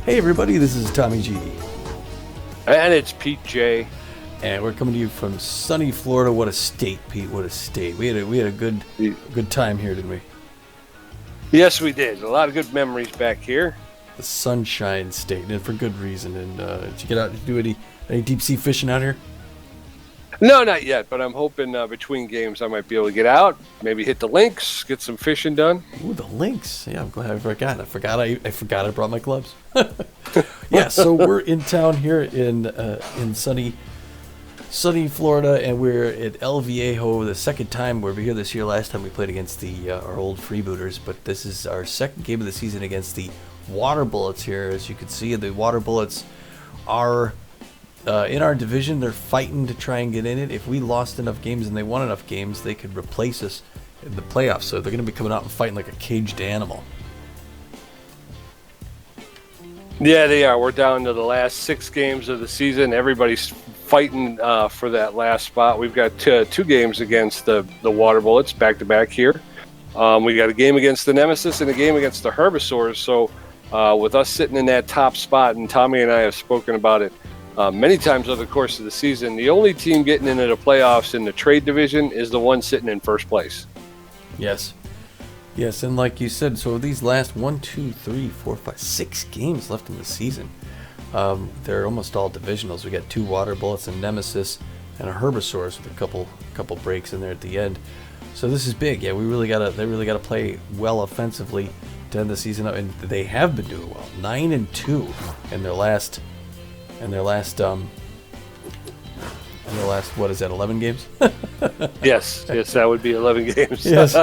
Hey everybody, this is Tommy G. And it's Pete J. And we're coming to you from sunny Florida. What a state, Pete, what a state. We had a good time here, didn't we? Yes, we did. A lot of good memories back here. The Sunshine State, and for good reason. And did you get out and do any deep sea fishing out here? No, not yet, but I'm hoping between games I might be able to get out, maybe hit the links, get some fishing done. Ooh, the links. Yeah, I'm glad I forgot. I forgot I brought my gloves. Yeah, so we're in town here in sunny Florida, and we're at El Viejo the second time. We were here this year. Last time we played against our old freebooters, but this is our second game of the season against the Water Bullets here. As you can see, the Water Bullets are in our division. They're fighting to try and get in it. If we lost enough games and they won enough games, they could replace us in the playoffs. So they're going to be coming out and fighting like a caged animal. Yeah, they are. We're down to the last 6 games of the season. Everybody's fighting for that last spot. We've got two games against the Water Bullets back-to-back here. We got a game against the Nemesis and a game against the Herbivores. So with us sitting in that top spot, and Tommy and I have spoken about it many times over the course of the season, the only team getting into the playoffs in the trade division is the one sitting in first place. Yes, and like you said, so these last 6 games left in the season, they're almost all divisionals. We got 2 Water Bullets and Nemesis and a Herbivores with a couple breaks in there at the end. So this is big. Yeah, they really gotta play well offensively to end the season up, and they have been doing well. 9-2 in their last what is that, 11 games? Yes, that would be 11 games. Yes.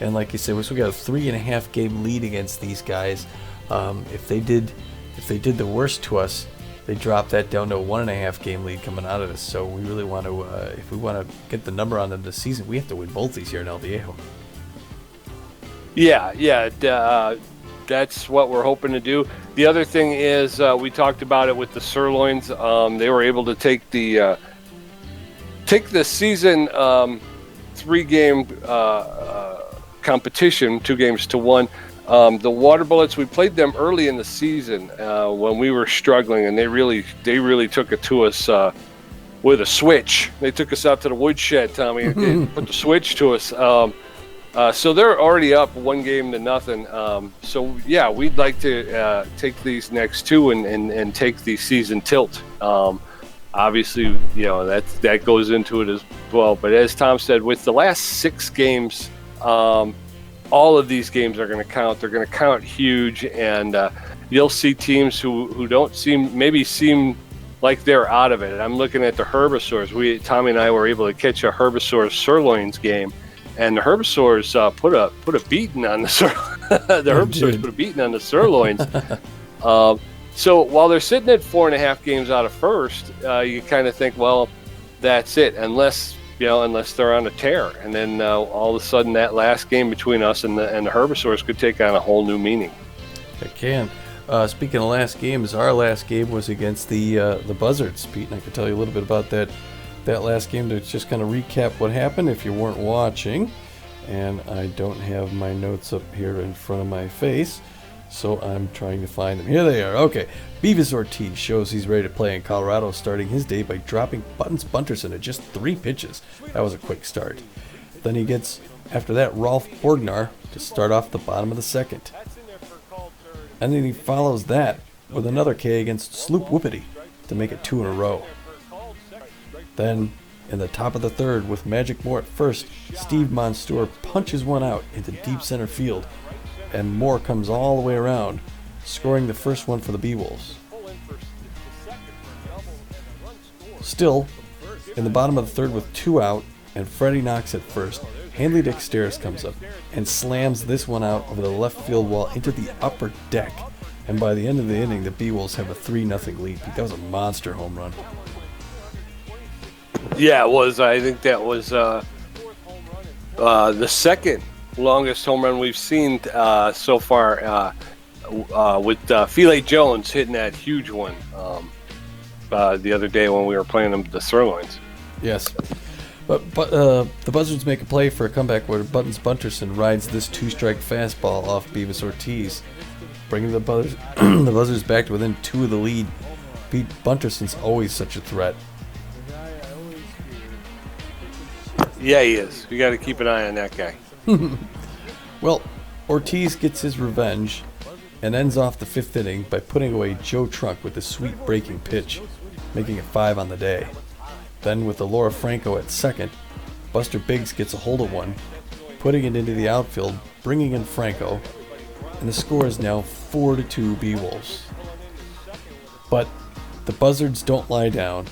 And like you said, we got a 3.5 game lead against these guys. If they did the worst to us, they dropped that down to a 1.5 game lead coming out of this. So we really want to, if we want to get the number on them this season, we have to win both these here in El Viejo. Yeah, that's what we're hoping to do. The other thing is, we talked about it with the Sirloins. They were able to take the season 3-game competition 2-1. The Water Bullets, we played them early in the season when we were struggling, and they really took it to us with a switch. They took us out to the woodshed, Tommy, and put the switch to us. So they're already up 1-0. So yeah, we'd like to take these next 2 and take the season tilt. Obviously, that goes into it as well. But as Tom said, with the last 6 games, all of these games are going to count. They're going to count huge, and you'll see teams who don't seem like they're out of it. And I'm looking at the Herbivores. Tommy and I were able to catch a Herbivores Sirloins game, and the Herbivores put a beating on the Herbivores put a beating on the Sirloins. So while they're sitting at 4.5 games out of first, you kind of think, well, that's it, unless they're on a tear, and then all of a sudden that last game between us and the Herbivores could take on a whole new meaning. It can. Speaking of last games, our last game was against the Buzzards, Pete, and I could tell you a little bit about that last game to just kind of recap what happened if you weren't watching. And I don't have my notes up here in front of my face, so I'm trying to find them. Here they are. Okay. Beavis Ortiz shows he's ready to play in Colorado, starting his day by dropping Buttons Bunterson at just 3 pitches. That was a quick start. Then he gets, after that, Rolf Borgnar to start off the bottom of the second. And then he follows that with another K against Sloop Whoopity to make it 2 in a row. Then, in the top of the third, with Magic Moore at first, Steve Monstour punches one out into deep center field, and Moore comes all the way around, scoring the first one for the Beewolves. Still, in the bottom of the third with 2 out, and Freddie Knox at first, Hanley Dexteris comes up and slams this one out over the left field wall into the upper deck. And by the end of the inning, the Beewolves have a 3-0 lead. That was a monster home run. Yeah, it was. I think that was the second longest home run we've seen so far, with File Jones hitting that huge one the other day when we were playing them the Sirloins. Yes. But the Buzzards make a play for a comeback where Buttons Bunterson rides this 2-strike fastball off Beavis Ortiz. bringing the the Buzzards back to within 2 of the lead. Pete Bunterson's always such a threat. Yeah, he is. You got to keep an eye on that guy. Well, Ortiz gets his revenge and ends off the 5th inning by putting away Joe Trunk with a sweet breaking pitch, making it 5 on the day. Then with Laura Franco at second, Buster Biggs gets a hold of one, putting it into the outfield, bringing in Franco, and the score is now 4-2 Beewolves. But the Buzzards don't lie down.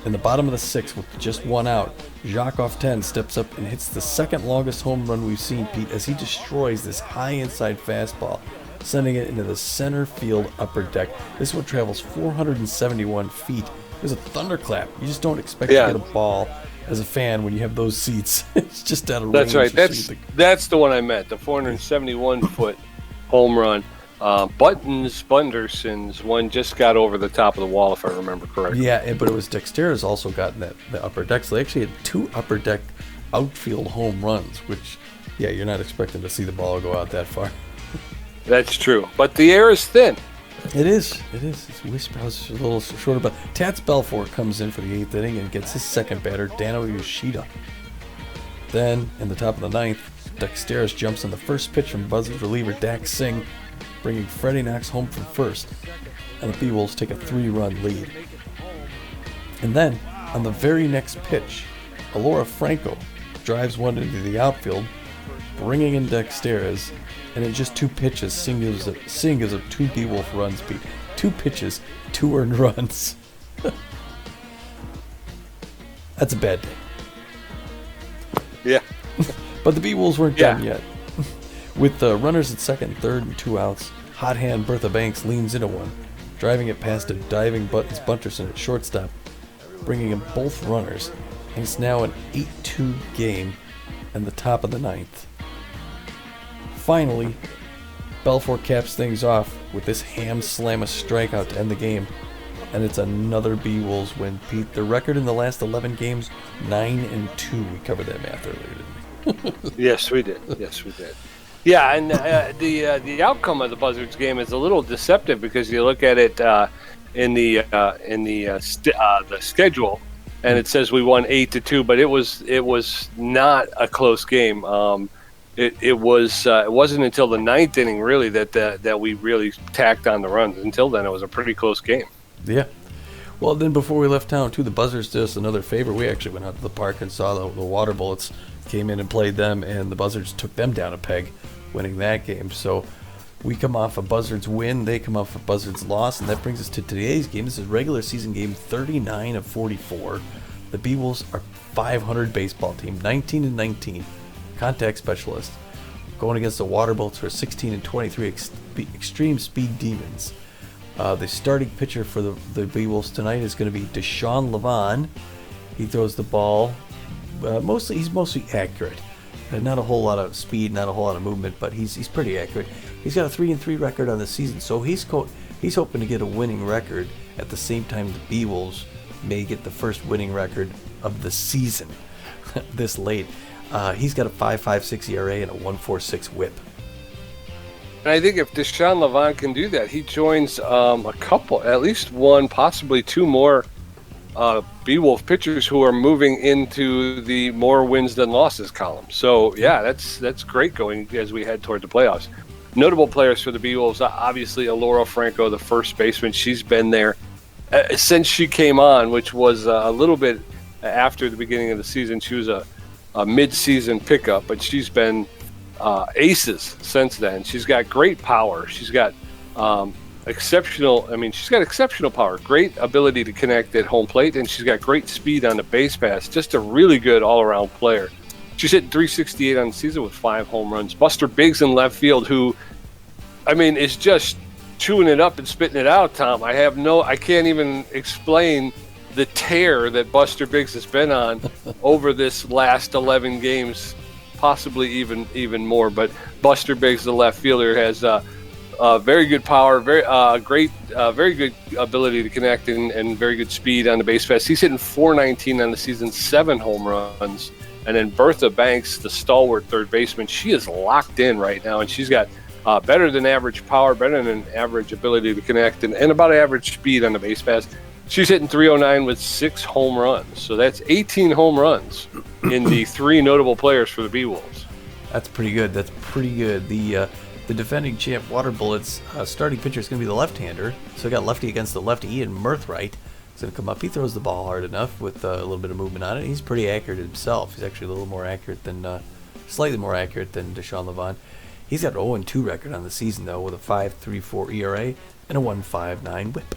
In the bottom of the 6th, with just 1 out, Jacques Often steps up and hits the second longest home run we've seen, Pete, as he destroys this high inside fastball, sending it into the center field upper deck. This one travels 471 feet. There's a thunderclap. You just don't expect to get a ball as a fan when you have those seats. It's just out of range. That's right. That's the one I meant, the 471-foot home run. Bunderson's one just got over the top of the wall, if I remember correctly. Yeah, but it was Dexter's also gotten the upper deck. So they actually had 2 upper deck outfield home runs, which, yeah, you're not expecting to see the ball go out that far. That's true. But the air is thin. It is. It's I was a little shorter, but Tats Belfort comes in for the 8th inning and gets his second batter, Dano Yoshida. Then, in the top of the 9th, Dexteris jumps on the first pitch from Buzzards reliever Dax Singh, bringing Freddie Knox home from first, and the Beewolves take a 3-run lead. And then, on the very next pitch, Alora Franco drives one into the outfield, bringing in Dexteris, and in just 2 pitches, Singh gives up 2 Beewolf runs, Pete. 2 pitches, 2 earned runs. That's a bad day. Yeah. But the Beewolves weren't done yet. With runners at second and third and 2 outs, hot hand Bertha Banks leans into one, driving it past a diving Buttons Bunterson at shortstop, bringing in both runners, and it's now an 8-2 game in the top of the 9th. Finally, Belfort caps things off with this ham slam a strikeout to end the game, and it's another Beewolves win, Pete. The record in the last 11 games, 9-2. We covered that math earlier, didn't we? Yes, we did. Yeah, and the outcome of the Buzzards game is a little deceptive because you look at it in the schedule, and it says we won 8-2, but it was not a close game. It wasn't until the 9th inning really that we really tacked on the runs. Until then, it was a pretty close game. Yeah. Well, then before we left town, too, the Buzzards did us another favor. We actually went out to the park and saw the Water Bullets, came in and played them, and the Buzzards took them down a peg, winning that game. So we come off a Buzzards win, they come off a Buzzards loss, and that brings us to today's game. This is regular season game 39 of 44. The Beewolves are 500 baseball team, 19-19, contact specialist, going against the Water Bullets who are 16-23, extreme speed demons. The starting pitcher for the Beewolves tonight is going to be Deshaun Levon. He throws the ball he's mostly accurate. Not a whole lot of speed, not a whole lot of movement, but he's pretty accurate. He's got a 3-3 record on the season, so he's hoping to get a winning record at the same time the Beewolves may get the first winning record of the season this late. He's got a 5.56 ERA and a 1.46 WHIP. And I think if Deshaun Levon can do that, he joins a couple, at least one, possibly 2 more Beewolf pitchers who are moving into the more wins than losses column. So yeah, that's great going as we head toward the playoffs. Notable players for the Beewolves, obviously Alora Franco, the first baseman. She's been there since she came on, which was a little bit after the beginning of the season. She was a mid-season pickup, but she's been aces since then. She's got great power. She's got exceptional power, great ability to connect at home plate, and she's got great speed on the base pass. Just a really good all-around player. She's hitting .368 on the season with 5 home runs. Buster Biggs in left field, who, is just chewing it up and spitting it out, Tom. I can't even explain the tear that Buster Biggs has been on over this last 11 games, possibly even more. But Buster Biggs, the left fielder, has very good power, very good ability to connect, and very good speed on the base pass. He's hitting .419 on the season, 7 home runs. And then Bertha Banks, the stalwart third baseman, she is locked in right now, and she's got better than average power, better than average ability to connect, and about average speed on the base pass. She's hitting 309 with 6 home runs. So that's 18 home runs in the 3 notable players for the Beewolves. That's pretty good. That's pretty good. The defending champ Water Bullets starting pitcher is going to be the left-hander. So we got lefty against the lefty. Ian Mirthright is going to come up. He throws the ball hard enough with a little bit of movement on it. He's pretty accurate himself. He's actually a little more accurate than, slightly more accurate than Deshaun Levant. He's got an 0-2 record on the season, though, with a 5.34 ERA and a 1.59 WHIP.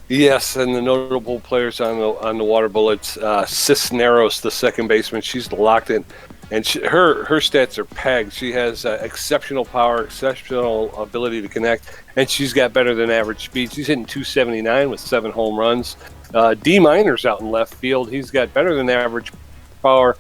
Yes, and the notable players on the Water Bullets, Cisneros, the second baseman, she's locked in, and her stats are pegged. She has exceptional power, exceptional ability to connect, and she's got better than average speed. She's hitting 279 with 7 home runs. D Minor's out in left field. He's got better than average power,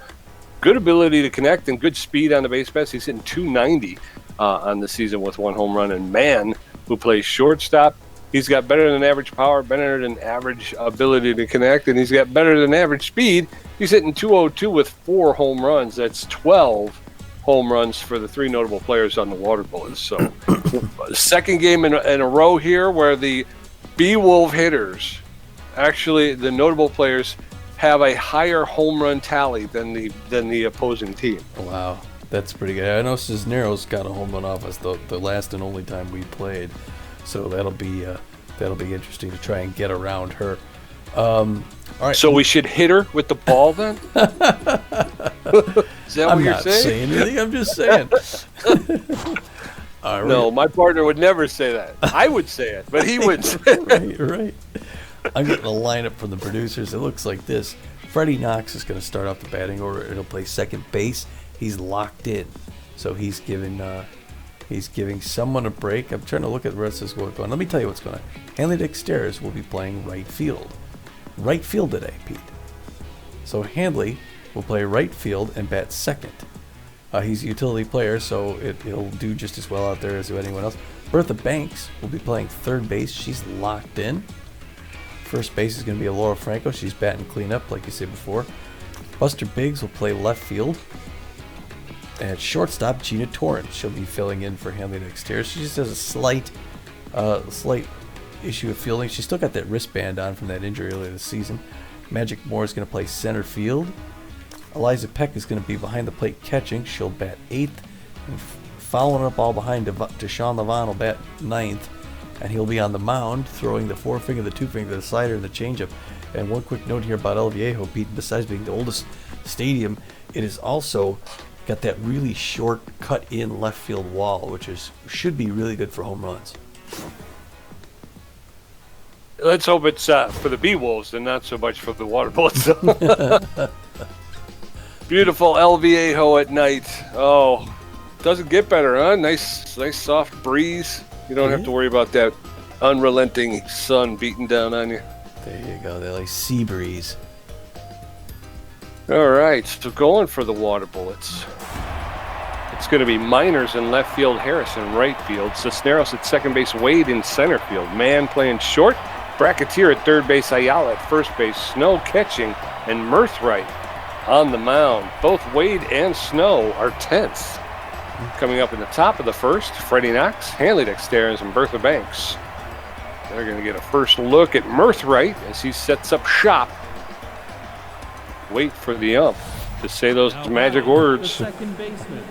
good ability to connect, and good speed on the base pass. He's hitting 290 on the season with 1 home run. And Mann, who plays shortstop, he's got better than average power, better than average ability to connect, and he's got better than average speed. He's hitting 202 with 4 home runs. That's 12 home runs for the 3 notable players on the Water Bullets. So, second game in a row here where the Beewolf hitters, actually the notable players, have a higher home run tally than the opposing team. Wow, that's pretty good. I know Cisneros got a home run off us the last and only time we played. So that'll be interesting to try and get around her. All right. So we should hit her with the ball then? Is that what you're saying? I'm not saying anything. I'm just saying. All right. No, my partner would never say that. I would say it, but he wouldn't say it. Right. I'm getting a lineup from the producers. It looks like this. Freddie Knox is going to start off the batting order. He'll play second base. He's locked in. So he's giving someone a break. I'm trying to look at the rest of this work going. Let me tell you what's going on. Hanley Dexteris will be playing right field. Right field today, Pete. So Hanley will play right field and bat second. He's a utility player, so he'll do just as well out there as anyone else. Bertha Banks will be playing third base. She's locked in. First base is going to be Laura Franco. She's batting cleanup, like you said before. Buster Biggs will play left field. And at shortstop, Gina Torrance. She'll be filling in for Hanley Dexteris. She just has a slight issue of fielding. She's still got that wristband on from that injury earlier this season. Magic Moore is going to play center field. Eliza Peck is going to be behind the plate catching. She'll bat 8th. And following up all behind, Deshaun Levant will bat 9th. And he'll be on the mound throwing the 4-finger, the 2-finger, the slider, and the changeup. And one quick note here about El Viejo, Pete. Besides being the oldest stadium, it is also got that really short cut-in left field wall, which should be really good for home runs. Let's hope it's for the Beewolves and not so much for the Water Bullets. Beautiful El Viejo at night. Oh, doesn't get better, huh? Nice soft breeze. You don't have to worry about that unrelenting sun beating down on you. There you go. They're like sea breeze. All right, so going for the Water Bullets. It's going to be Miners in left field, Harris in right field, Cisneros at second base, Wade in center field, Mann playing short, Bracketeer at third base, Ayala at first base, Snow catching, and Mirthright on the mound. Both Wade and Snow are 10th. Coming up in the top of the first, Freddie Knox, Hanley Dexteris, and Bertha Banks. They're going to get a first look at Mirthright as he sets up shop. Wait for the ump to say those magic words. Second baseman,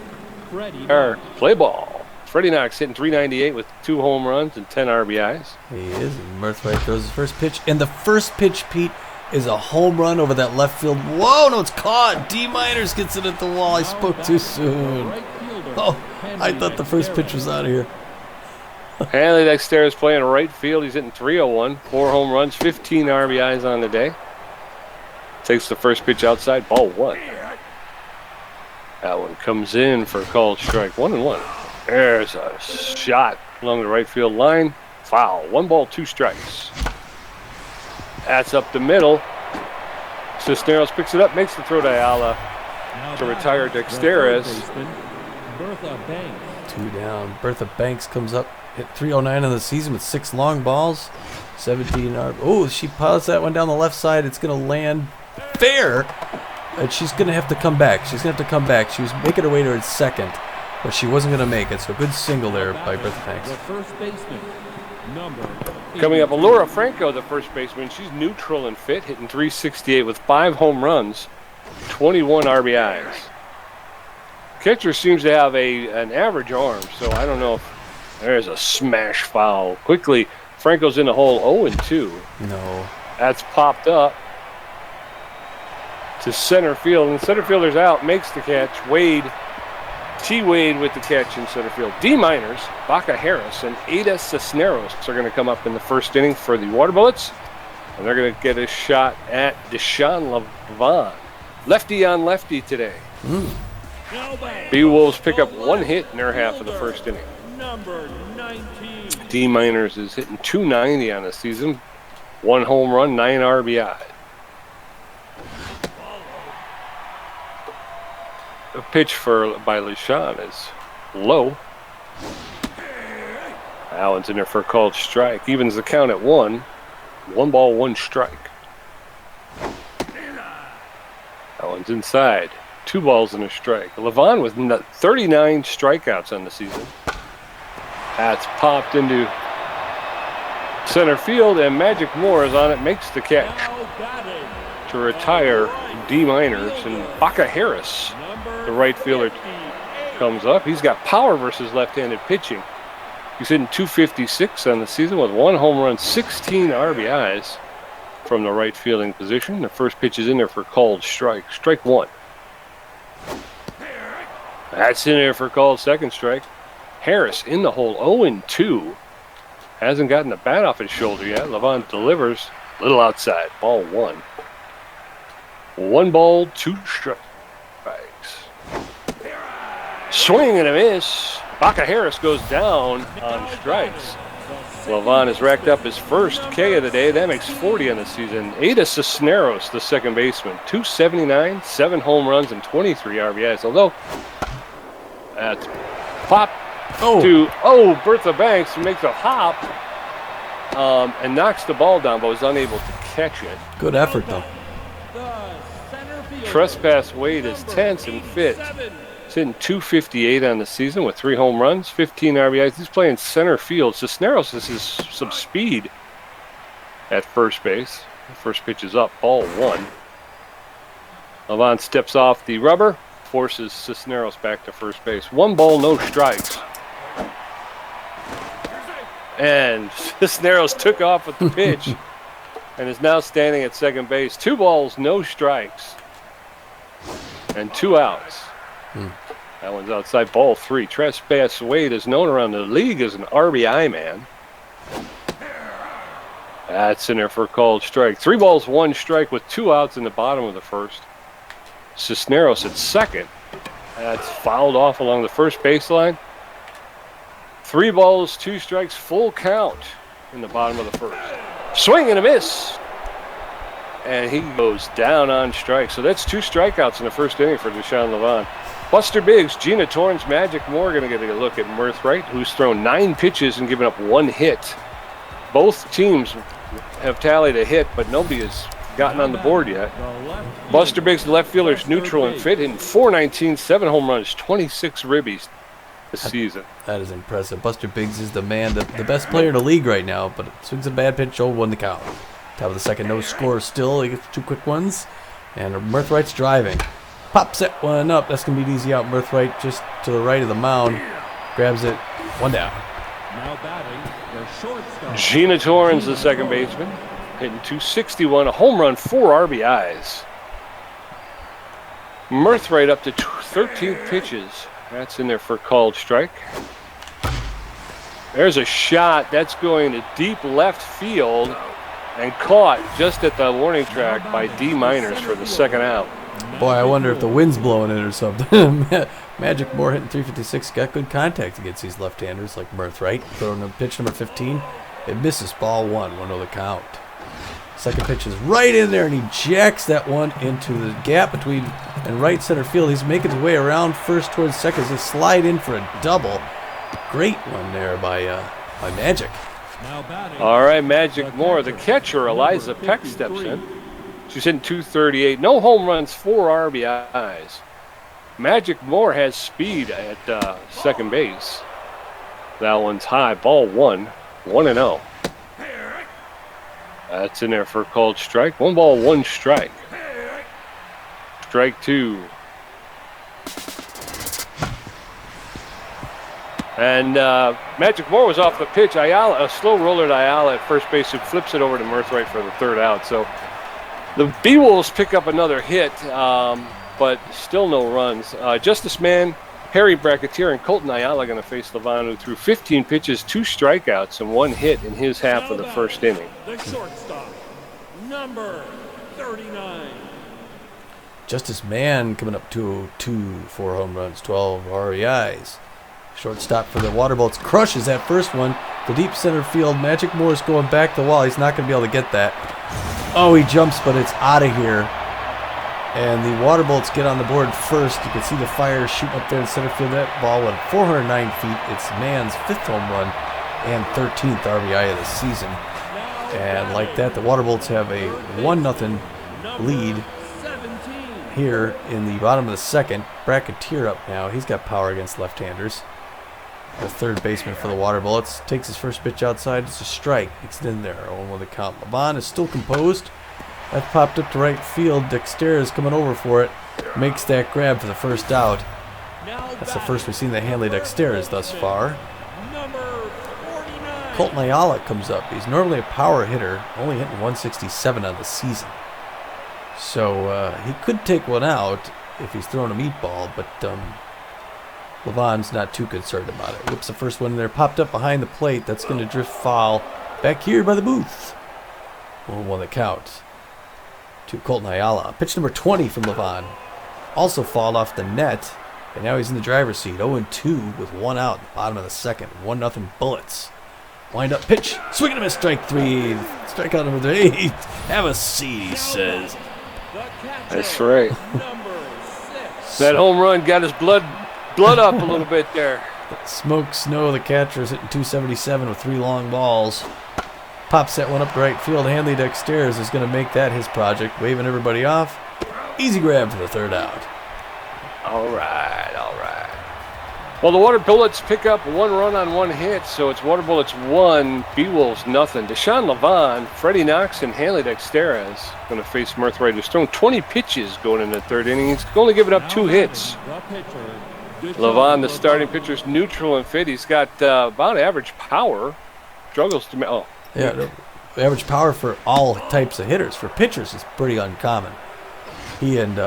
Play ball. Freddie Knox hitting 398 with 2 home runs and 10 RBIs. He is. And Mirthright throws his first pitch. And the first pitch, Pete, is a home run over that left field. Whoa, no, it's caught. D Miners gets it at the wall. I spoke too soon. Oh, I thought the first pitch was out of here. Hanley Dexteris playing right field. He's hitting 301, 4 home runs, 15 RBIs on the day. Takes the first pitch outside, ball 1. That one comes in for a called strike. 1-1. There's a shot along the right field line. Foul. 1 ball, 2 strikes. That's up the middle. Cisneros picks it up, makes the throw to Ayala to retire Dexteris. Bertha Banks. 2 down. Bertha Banks comes up, hit 309 in the season with 6 long balls, 17 RBI. Oh, she pilots that one down the left side. It's going to land fair, and she's going to have to come back. She was making her way to her second, but she wasn't going to make it. So good single there by Bertha Banks. The first baseman, number Coming up, 82. Laura Franco, the first baseman. She's neutral and fit, hitting .368 with 5 home runs, 21 RBIs. Catcher seems to have an average arm, so I don't know if there's a smash foul. Quickly, Franco's in the hole 0-2. No. That's popped up to center field, and the center fielder's out, makes the catch. T. Wade with the catch in center field. D minors, Baca Harris and Ada Cisneros are going to come up in the first inning for the Water Bullets, and they're going to get a shot at Deshaun Levant. Lefty on lefty today. Beewolves pick up 1 hit in their half of the first inning. Number 19. D minors is hitting .290 on the season. 1 home run, 9 RBI. The pitch by LeSean is low. Allen's in there for a called strike. Evens the count at 1. 1 ball, 1 strike. Allen's inside. 2 balls and a strike. Levant with 39 strikeouts on the season. That's popped into center field, and Magic Moore is on it, makes the catch to retire D minors, and Baca Harris, the right fielder, comes up. He's got power versus left-handed pitching. He's hitting .256 on the season with 1 home run, 16 RBIs from the right fielding position. The first pitch is in there for called strike. Strike 1. That's in there for called second strike. Harris in the hole 0-2. Hasn't gotten the bat off his shoulder yet. Levant delivers. Little outside. Ball 1. 1 ball, 2 strikes. Swing and a miss. Baca Harris goes down on strikes. Levant has racked up his first K of the day. That makes 40 on the season. Ada Cisneros, the second baseman. .279, 7 home runs, and 23 RBIs. Although, that's pop to Bertha Banks, who makes a hop and knocks the ball down, but was unable to catch it. Good effort, though. Trespass Wade is tense and fit. He's hitting .258 on the season with 3 home runs, 15 RBIs. He's playing center field. Cisneros has some speed at first base. The first pitch is up, ball 1. Levant steps off the rubber, forces Cisneros back to first base. 1 ball, no strikes. And Cisneros took off with the pitch and is now standing at second base. 2 balls, no strikes, and 2 outs. That one's outside, ball 3. Trespass Wade is known around the league as an RBI man. That's in there for a called strike. 3 balls, 1 strike with 2 outs in the bottom of the first. Cisneros at second. That's fouled off along the first baseline. 3 balls, 2 strikes, full count in the bottom of the first. Swing and a miss. And he goes down on strike. So that's 2 strikeouts in the first inning for Deshaun Levant. Buster Biggs, Gina Torrance, Magic Moore going to get a look at Mirthright, who's thrown 9 pitches and given up 1 hit. Both teams have tallied a hit, but nobody has gotten on the board yet. Buster Biggs, the left fielder, is neutral and fit, hitting .419, 7 home runs, 26 ribbies this season. That is impressive. Buster Biggs is the man, the best player in the league right now, but swings a bad pitch, 0-1 the count. Top of the second, no score still. He gets 2 quick ones, and Mirthright's driving. Pops that one up. That's going to be an easy out. Mirthright just to the right of the mound. Grabs it. 1 down. Now batting, the shortstop. Gina Torrance, the second baseman, hitting .261, a home run, 4 RBIs. Mirthright up to 13 pitches. That's in there for called strike. There's a shot. That's going to deep left field and caught just at the warning track by D minors for the second out. Boy, I wonder if the wind's blowing in or something. Magic Moore hitting .356. Got good contact against these left-handers like Mirthright. Throwing a pitch number 15. It misses, ball 1. 1-0 the count. Second pitch is right in there, and he jacks that one into the gap between and right center field. He's making his way around first towards second. He'll slide in for a double. Great one there by Magic. All right, Magic Moore. The catcher, Eliza Peck, steps in. She's hitting .238. No home runs, 4 RBIs. Magic Moore has speed at second base. That one's high. Ball 1. 1-0. That's in there for a called strike. 1 ball, 1 strike. Strike 2. And Magic Moore was off the pitch. Ayala, a slow roller to Ayala at first base, who flips it over to Murthright for the third out. So the Beewolves pick up another hit, but still no runs. Justice Man, Harry Bracketeer, and Colt Niala going to face Levon, who threw 15 pitches, 2 strikeouts, and 1 hit in his half of the first inning. The shortstop, number 39. Justice Man coming up 2-2, 4 home runs, 12 RBIs. Shortstop for the Waterbolts crushes that first one. The deep center field. Magic Moore's going back the wall. He's not going to be able to get that. Oh, he jumps, but it's out of here. And the Waterbolts get on the board first. You can see the fire shooting up there in center field. That ball went 409 feet. It's Man's 5th home run and 13th RBI of the season. And like that, the Waterbolts have a 1-0 lead here in the bottom of the second. Bracketeer up now. He's got power against left-handers. The third baseman for the Waterbullets takes his first pitch outside. It's a strike. It's in there. 0-1 the count. Levon is still composed. That popped up to right field. Dexter is coming over for it. Makes that grab for the first out. That's the first we've seen the Hanley Dexter thus far. Colt Niala comes up. He's normally a power hitter, only hitting 167 on the season. So he could take one out if he's throwing a meatball, but Levon's not too concerned about it. Whips the first one in there, popped up behind the plate. That's going to drift foul back here by the booth. 0-1 the count to Colt Niala. Pitch number 20 from Levon. Also fouled off the net, and now he's in the driver's seat. 0-2 with 1 out, bottom of the second. 1-0 Bullets. Wind up pitch. Swing and a miss. Strike 3. Strikeout number 3. Have a seat, he says. That's right. That home run got his blood up a little bit there. Smoke Snow, the catcher, is hitting 277 with 3 long balls. Pops that one up to right field. Hanley Dexter is going to make that his project, waving everybody off. Easy grab for the third out. All right. Well, the Water Bullets pick up 1 run on 1 hit, so it's Water Bullets 1, Beewolves nothing. Deshaun Levon, Freddie Knox, and Hanley Dexter is going to face Murthright, who's thrown 20 pitches going in the third inning. He's only given up 2 hits. Levon, the starting pitcher, is neutral and fit. He's got about average power. Struggles to make. Yeah, average power for all types of hitters. For pitchers, is pretty uncommon. He and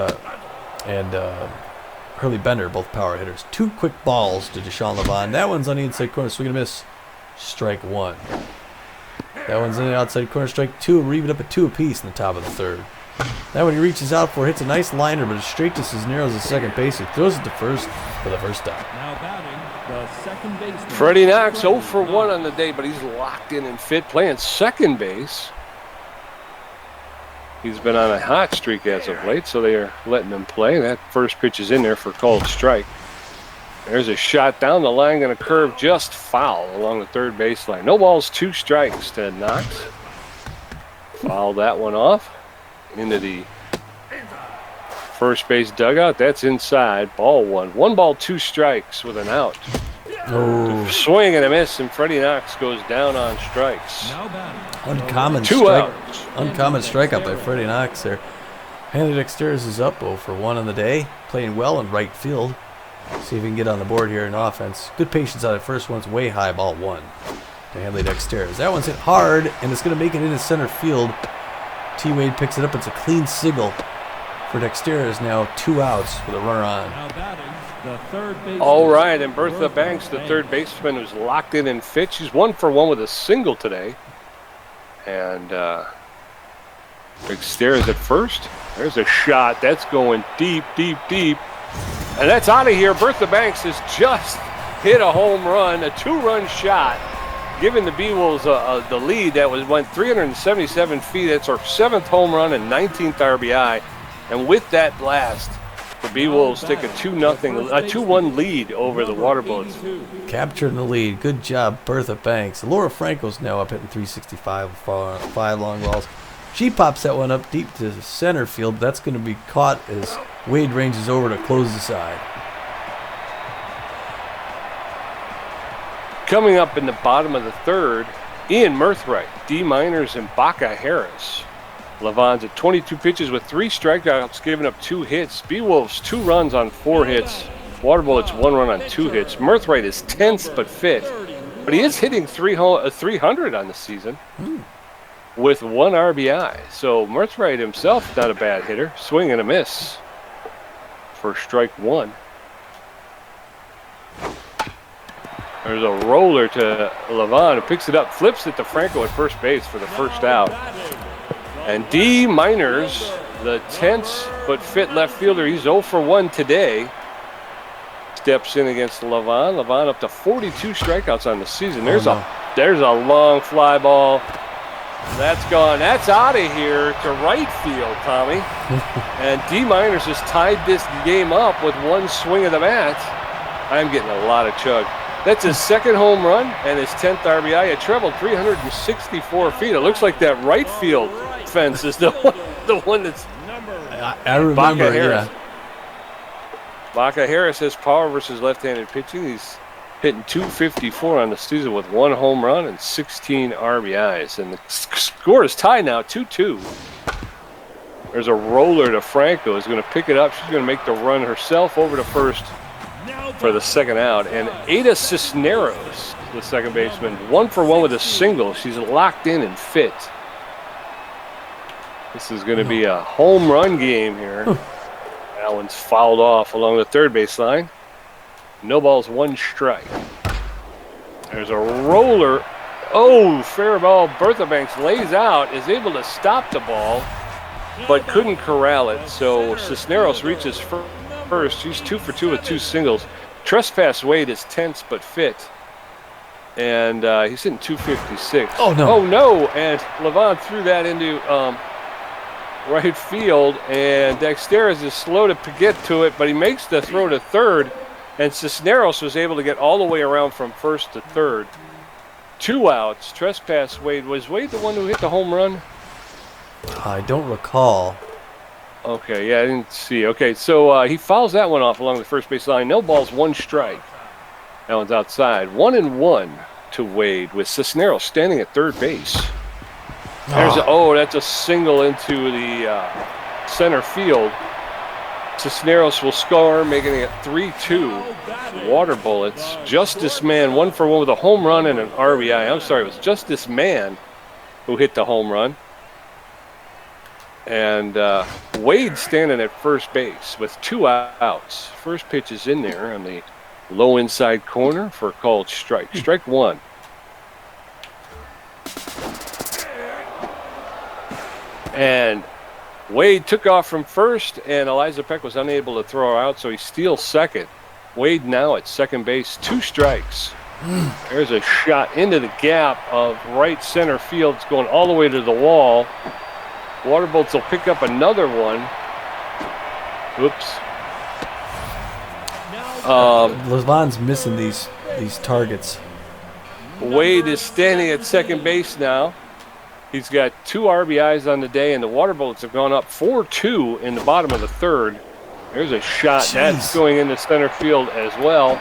Hurley Bender, both power hitters. 2 quick balls to Deshaun Levon. That one's on the inside corner, swing and a miss. Strike 1. That one's in the outside corner, strike 2. We're even up at 2 apiece in the top of the third. That one he reaches out for, hits a nice liner, but it's straight to Cisneros at second base. He throws it to first for the first out. Now batting, the second baseman. Freddie Knox 0 for 1 on the day, but he's locked in and fit, playing second base. He's been on a hot streak as of late, so they are letting him play. That first pitch is in there for called strike. There's a shot down the line, going to curve just foul along the third baseline. No balls, 2 strikes to Knox. Foul that one off into the first base dugout. That's inside. Ball 1. 1 ball, 2 strikes with an out. Oh. Swing and a miss, and Freddie Knox goes down on strikes. Uncommon 2 strike. outs. Uncommon strikeout by Freddie Knox there. Hanley Dexter is up 0 for 1 on the day. Playing well in right field. See if he can get on the board here in offense. Good patience out of first one's way high. Ball 1 to Hanley Dexter. That one's hit hard, and it's going to make it into center field. T-Wade picks it up. It's a clean single for Dexter. Is now 2 outs with a runner on. Now batting, the third baseman. All right, and Bertha Banks, the third baseman, who's locked in and fit. She's 1 for 1 with a single today. And Dexter is at first. There's a shot. That's going deep. And that's out of here. Bertha Banks has just hit a home run, a 2-run shot, giving the Beewolves the lead. That went 377 feet. That's our 7th home run and 19th RBI. And with that blast, the Beewolves take a 2-1 lead over the Waterbullets. Capturing the lead. Good job, Bertha Banks. Laura Franco's now up hitting 365 with 5 long balls. She pops that one up deep to center field. That's going to be caught as Wade ranges over to close the side. Coming up in the bottom of the third, Ian Mirthright, D Miners, and Baca Harris. Levon's at 22 pitches with 3 strikeouts, giving up 2 hits. Beewolves 2 runs on 4 hits. Water Bullets 1 run on 2 hits. Mirthright is 10th but 5th, but he is hitting 300 on the season with 1 RBI. So Mirthright himself not a bad hitter. Swing and a miss for strike 1. There's a roller to Levon, who picks it up, flips it to Franco at first base for the first out. And D Miners, the 10th but fit left fielder, he's 0 for 1 today. Steps in against Levon. Levon up to 42 strikeouts on the season. There's a long fly ball. That's gone. That's out of here to right field, Tommy. And D Miners has tied this game up with 1 swing of the bat. I'm getting a lot of chug. That's his 2nd home run and his 10th RBI. It traveled 364 feet. It looks like that right field fence is the one that's I remember, Baca Harris. yeah. Baca Harris has power versus left-handed pitching. He's hitting 254 on the season with 1 home run and 16 RBIs. And the score is tied now, 2-2. There's a roller to Franco. He's going to pick it up. She's going to make the run herself over to first for the 2nd out. And Ada Cisneros, the second baseman, 1 for 1 with a single. She's locked in and fit. This is going to be a home run game here. That one's fouled off along the third baseline. No balls, 1 strike. There's a roller. Oh, fair ball. Bertha Banks lays out, is able to stop the ball, but couldn't corral it. So Cisneros reaches first. She's 2 for 2 with 2 singles. Trespass Wade is 10th but fit. And he's hitting 256. Oh, no. Oh, no. And Levon threw that into right field. And Dexteris is slow to get to it, but he makes the throw to third. And Cisneros was able to get all the way around from first to third. 2 outs. Trespass Wade. Was Wade the one who hit the home run? I don't recall. Okay, yeah, I didn't see. Okay, so he fouls that one off along the first base line. No balls, 1 strike. That one's outside. 1-1 to Wade with Cisneros standing at third base. That's a single into the center field. Cisneros will score, making it 3-2. Water Bullets. Justice Man, 1 for 1 with a home run and an RBI. I'm sorry, it was Justice Man who hit the home run. And Wade standing at first base with 2 outs. First pitch is in there on the low inside corner for a called strike. Strike 1. And Wade took off from first, and Eliza Peck was unable to throw her out, so he steals second. Wade now at second base, 2 strikes. There's a shot into the gap of right center field. It's going all the way to the wall. Waterbolts will pick up another one. Oops. Levon's missing these targets. Wade is standing at second base now. He's got 2 RBIs on the day, and the Waterbolts have gone up 4-2 in the bottom of the third. There's a shot. Jeez. That's going into center field as well.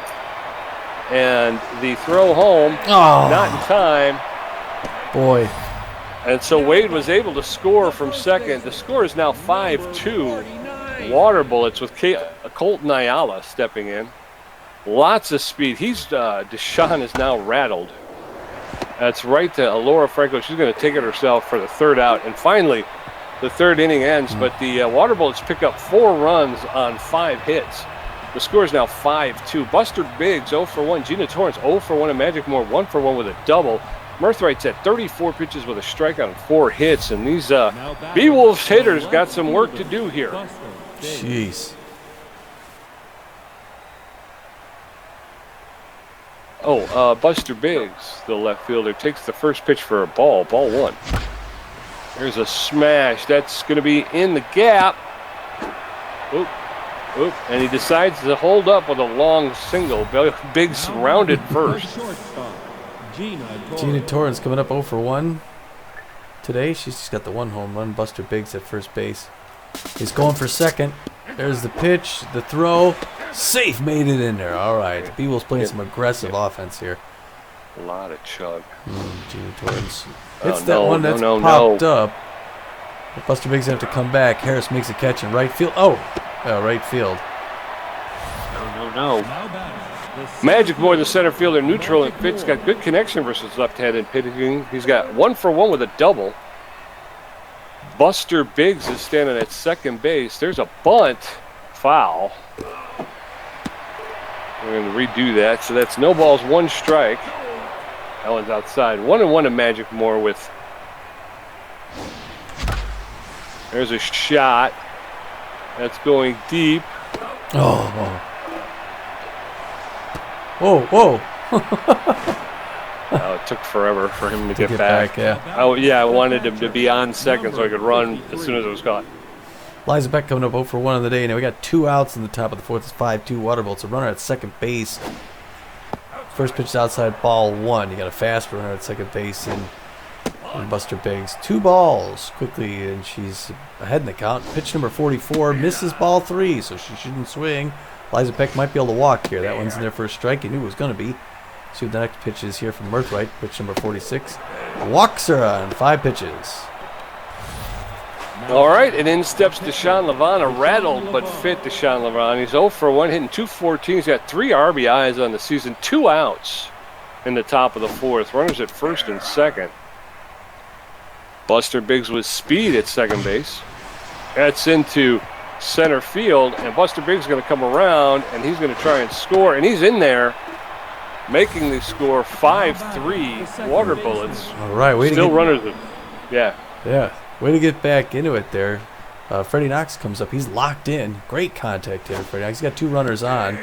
And the throw home, not in time. Boy. And so Wade was able to score from second. The score is now 5-2. Water Bullets with Colt Niala stepping in. Lots of speed. Deshaun is now rattled. That's right to Alora Franco. She's going to take it herself for the 3rd out. And finally, the 3rd inning ends. But the Water Bullets pick up 4 runs on 5 hits. The score is now 5-2. Buster Biggs 0 for 1. Gina Torrance 0 for 1. And Magic Moore 1 for 1 with a double. Mirthright's at 34 pitches with a strikeout and 4 hits. And these Beewolves hitters got some work to do here. Jeez. Buster Biggs, the left fielder, takes the first pitch for a ball. Ball 1. There's a smash. That's going to be in the gap. And he decides to hold up with a long single. Biggs rounded first. Gina Torrance coming up 0 for 1. today. She's just got the one home run. Buster Biggs at first base. He's going for second. There's the pitch, the throw. Safe, made it in there. All right. Beewolves playing some aggressive offense here. A lot of chug. Gene Torrance. Oh, It's that one that's popped up. But Buster Biggs have to come back. Harris makes a catch in right field. Oh, right field. No. Magic Boy, the center fielder, neutral and pitch, got good connection versus left-handed pitching. He's got 1 for 1 with a double. Buster Biggs is standing at second base. There's a bunt. Foul. We're going to redo that. So that's no balls, 1 strike. That one's outside. 1-1 to Magic Moore with. There's a shot. That's going deep. Oh. Whoa. It took forever for him to get back. Yeah. Oh, yeah, I wanted him to be on second so I could run as soon as it was caught. Liza Beck coming up 0 for 1 on the day. Now we got 2 outs in the top of the 4th. It's 5-2 Waterbolts. A runner at second base. First pitch is outside, ball 1. You got a fast runner at second base and Buster Biggs. 2 balls quickly, and she's ahead in the count. Pitch number 44 misses ball 3, so she shouldn't swing. Liza Beck might be able to walk here. That one's in there for a strike. You knew it was going to be. See what the next pitch is here from Mirthright. Pitch number 46. Walks her on 5 pitches. All right, and in steps Deshaun Levant, a rattled but fit Deshaun Levant. He's 0 for 1, hitting .214. He's got 3 RBIs on the season, 2 outs in the top of the 4th. Runners at first and second. Buster Biggs with speed at second base. That's into center field, and Buster Biggs is going to come around, and he's going to try and score, and he's in there, making the score 5-3 Water Bullets. All right, runners. Yeah. Way to get back into it there. Freddie Knox comes up. He's locked in. Great contact here, Freddie Knox. He's got 2 runners on.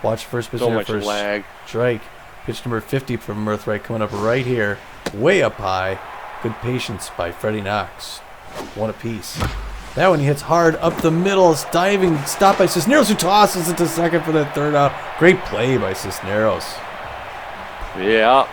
Watch first pitch So there much first lag. strike. Pitch number 50 from Mirthright coming up right here. Way up high. Good patience by Freddie Knox. 1 apiece. That one he hits hard up the middle. It's diving. Stop by Cisneros, who tosses it to second for that 3rd out. Great play by Cisneros. Yeah.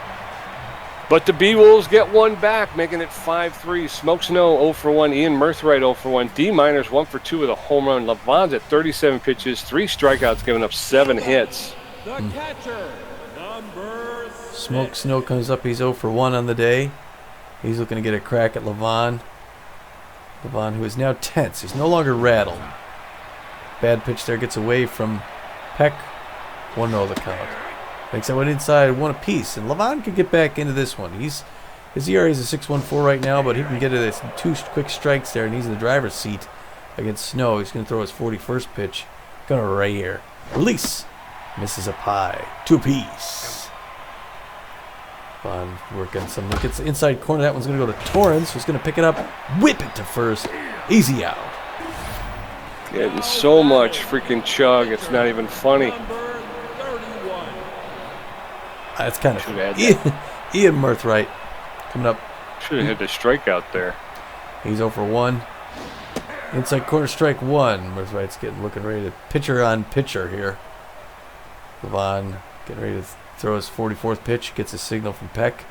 But the Beewolves get 1 back, making it 5-3. Smoke Snow 0 for 1. Ian Mirthright 0 for 1. D Miners 1 for 2 with a home run. Levant's at 37 pitches, 3 strikeouts, giving up 7 hits. The catcher, number 6. Smoke Snow comes up. He's 0 for 1 on the day. He's looking to get a crack at Levant. Levant, who is now tense. He's no longer rattled. Bad pitch there, gets away from Peck. 1-0 the count. Makes that one inside, 1 apiece. And Levant could get back into this one. His ERA is a 6.14 right now, but he can get it 2 quick strikes there, and he's in the driver's seat against Snow. He's going to throw his 41st pitch. Going right here. Release. Misses up high. 2 apiece. Levant working some. Gets the inside corner. That one's going to go to Torrance, who's going to pick it up. Whip it to first. Easy out. Yeah, there's so much freaking chug. It's not even funny. Number 31. That's kind of Should have had Ian Mirthright coming up. Should have had the strikeout there. He's 0 for 1. Inside corner, strike 1. Mirthright's looking ready to pitcher on pitcher here. Levant getting ready to throw his 44th pitch. Gets a signal from Peck.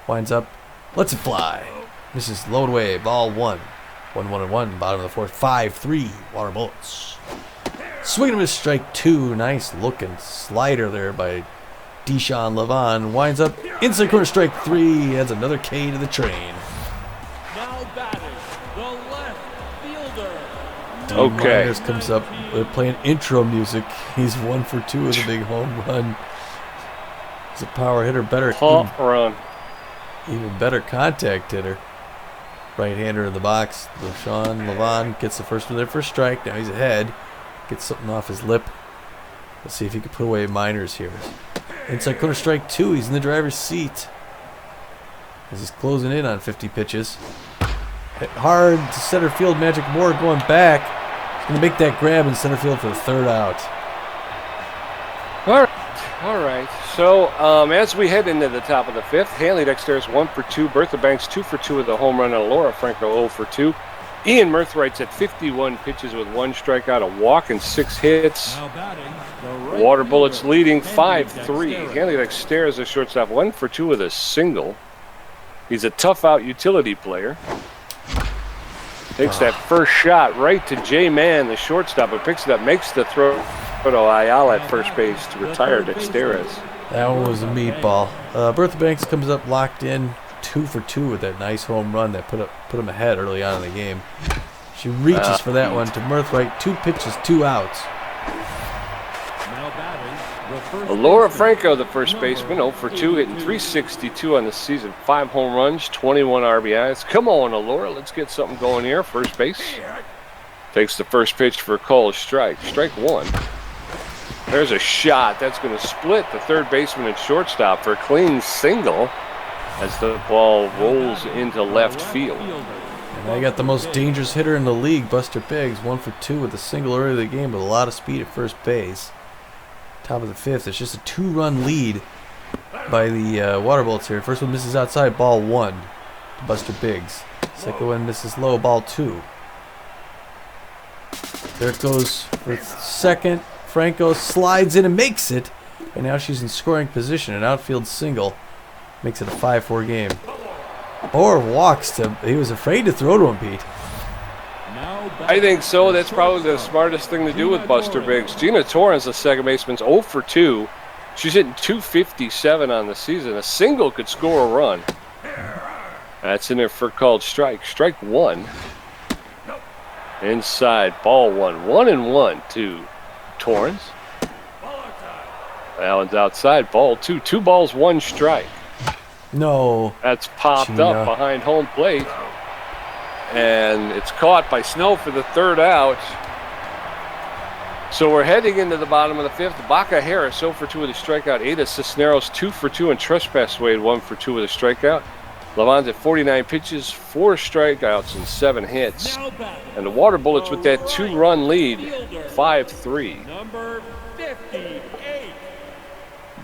Winds up. Lets it fly. Misses low away. Ball 1. 1-1-1. Bottom of the 4th. 5-3. Water Bullets. Swinging him a strike 2. Nice looking slider there by Deshaun Levant. Winds up. Inside corner, strike 3. Adds another K to the train. Now batting, the left fielder. Okay. Myers comes up. They're playing intro music. He's 1 for 2 with a big home run. He's a power hitter. Even better contact hitter. Right-hander in the box. Deshaun Levant gets the first one there for a strike. Now he's ahead. Gets something off his lip. Let's see if he can put away Miners here. Inside corner, strike 2. He's in the driver's seat as he's closing in on 50 pitches. Hit hard to center field. Magic Moore going back. He's going to make that grab in center field for the 3rd out. All right. So as we head into the top of the 5th, Hanley Dexter's 1 for 2. Bertha Banks 2 for 2 with a home run, and Laura Franco 0 for 2. Ian Mirthright's at 51 pitches with 1 strikeout, a walk, and 6 hits. Now batting, the right Water Bullets fielder, leading Hanley 5-3. Dexter. Hanley Dexter is a shortstop, 1 for 2 with a single. He's a tough-out utility player. Takes that first shot right to J-Man, the shortstop, but picks it up, makes the throw to Ayala at first base to retire Dexteres. That one was a meatball. Bertha Banks comes up locked in, 2 for 2 with that nice home run that put him ahead early on in the game. She reaches for that one to Murthright. 2 pitches, 2 outs. Laura Franco, the first baseman, 0 for 2, hitting .362 on the season. 5 home runs, 21 RBIs. Come on, Laura, let's get something going here. First base. Takes the first pitch for a called strike. Strike 1. There's a shot. That's going to split the third baseman and shortstop for a clean single as the ball rolls into left field. And I got the most dangerous hitter in the league, Buster Biggs, 1 for 2 with a single early in the game with a lot of speed at first base. Top of the 5th. It's just a 2-run lead by the Water Bullets here. First one misses outside, ball 1 to Buster Biggs. Second one misses low, ball 2. There it goes for second. Franco slides in and makes it. And now she's in scoring position. An outfield single makes it a 5-4 game. Or walks to. He was afraid to throw to him, Pete. I think so. That's probably the smartest thing to do with Buster Biggs. Gina Torrens, the second baseman, 0 for 2. She's hitting .257 on the season. A single could score a run. That's in there for called strike. Strike 1. Inside, ball 1. 1-1 to Torrens. That one's outside, ball 2. 2 balls, 1 strike. No. That's popped up behind home plate. And it's caught by Snow for the third out. So we're heading into the bottom of the 5th. Baca Harris 0 for 2 with a strikeout. Ada Cisneros 2 for 2, and Trespass Wade 1 for 2 with a strikeout. Lavon's at 49 pitches, 4 strikeouts, and 7 hits. And the Water Bullets with that 2-run lead, 5-3. Number 58.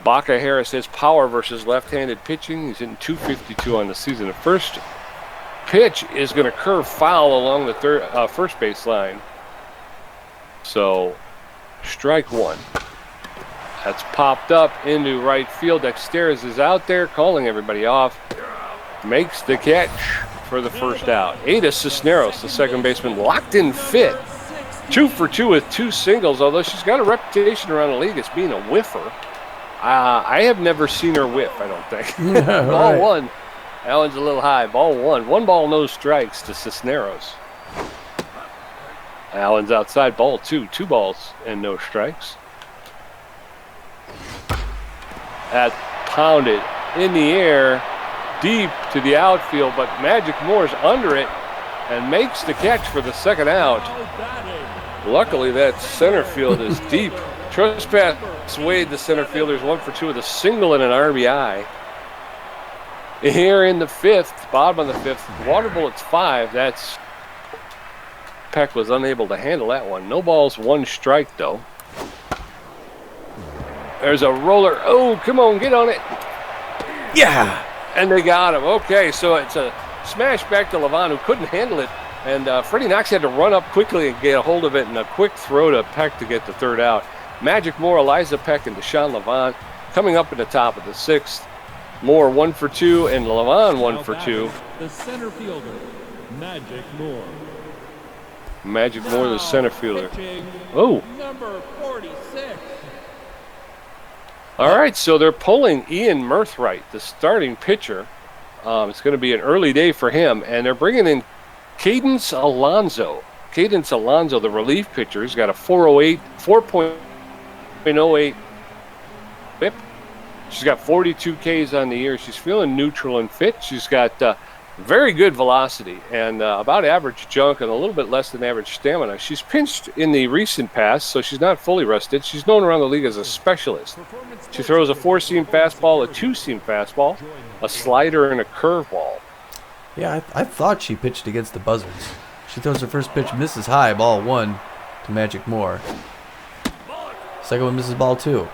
Baca Harris has power versus left-handed pitching. He's hitting .252 on the season. The first pitch is going to curve foul along the first base line. So, strike 1. That's popped up into right field. Dexteres is out there calling everybody off. Makes the catch for the first out. Ada Cisneros, the second baseman, locked in fit. 2 for 2 with 2 singles, although she's got a reputation around the league as being a whiffer. I have never seen her whiff, I don't think. Ball Right. 1. That one's a little high. Ball 1. 1 ball, no strikes to Cisneros. Allen's outside. Ball 2. 2 balls and no strikes. That pounded in the air deep to the outfield, but Magic Moore's under it and makes the catch for the second out. Luckily, that center field is deep. Trespass Wade, the center fielder, is 1 for 2 with a single and an RBI. Here in the 5th, bottom of the 5th, Water Bullets 5. That's Peck was unable to handle that one. No balls, 1 strike though. There's a roller. Oh, come on, get on it. Yeah. And they got him. Okay, so it's a smash back to Lavon, who couldn't handle it. And Freddie Knox had to run up quickly and get a hold of it, and a quick throw to Peck to get the third out. Magic Moore, Eliza Peck, and Deshaun Lavon coming up in the top of the 6th. Moore 1 for 2, and Lavon 1 for 2. The center fielder, Magic Moore. Magic Moore, the center fielder. Pitching, Oh. Number 46. All right, so they're pulling Ian Murthright, the starting pitcher. It's going to be an early day for him, and they're bringing in Cadence Alonso. Cadence Alonso, the relief pitcher, he's got a 4.08 whip. She's got 42 Ks on the year. She's feeling neutral and fit. She's got very good velocity and about average junk and a little bit less than average stamina. She's pinched in the recent past, so she's not fully rested. She's known around the league as a specialist. She throws a 4-seam fastball, a 2-seam fastball, a slider, and a curveball. Yeah, I thought she pitched against the Buzzards. She throws her first pitch, misses high, ball 1 to Magic Moore. Second one misses ball 2.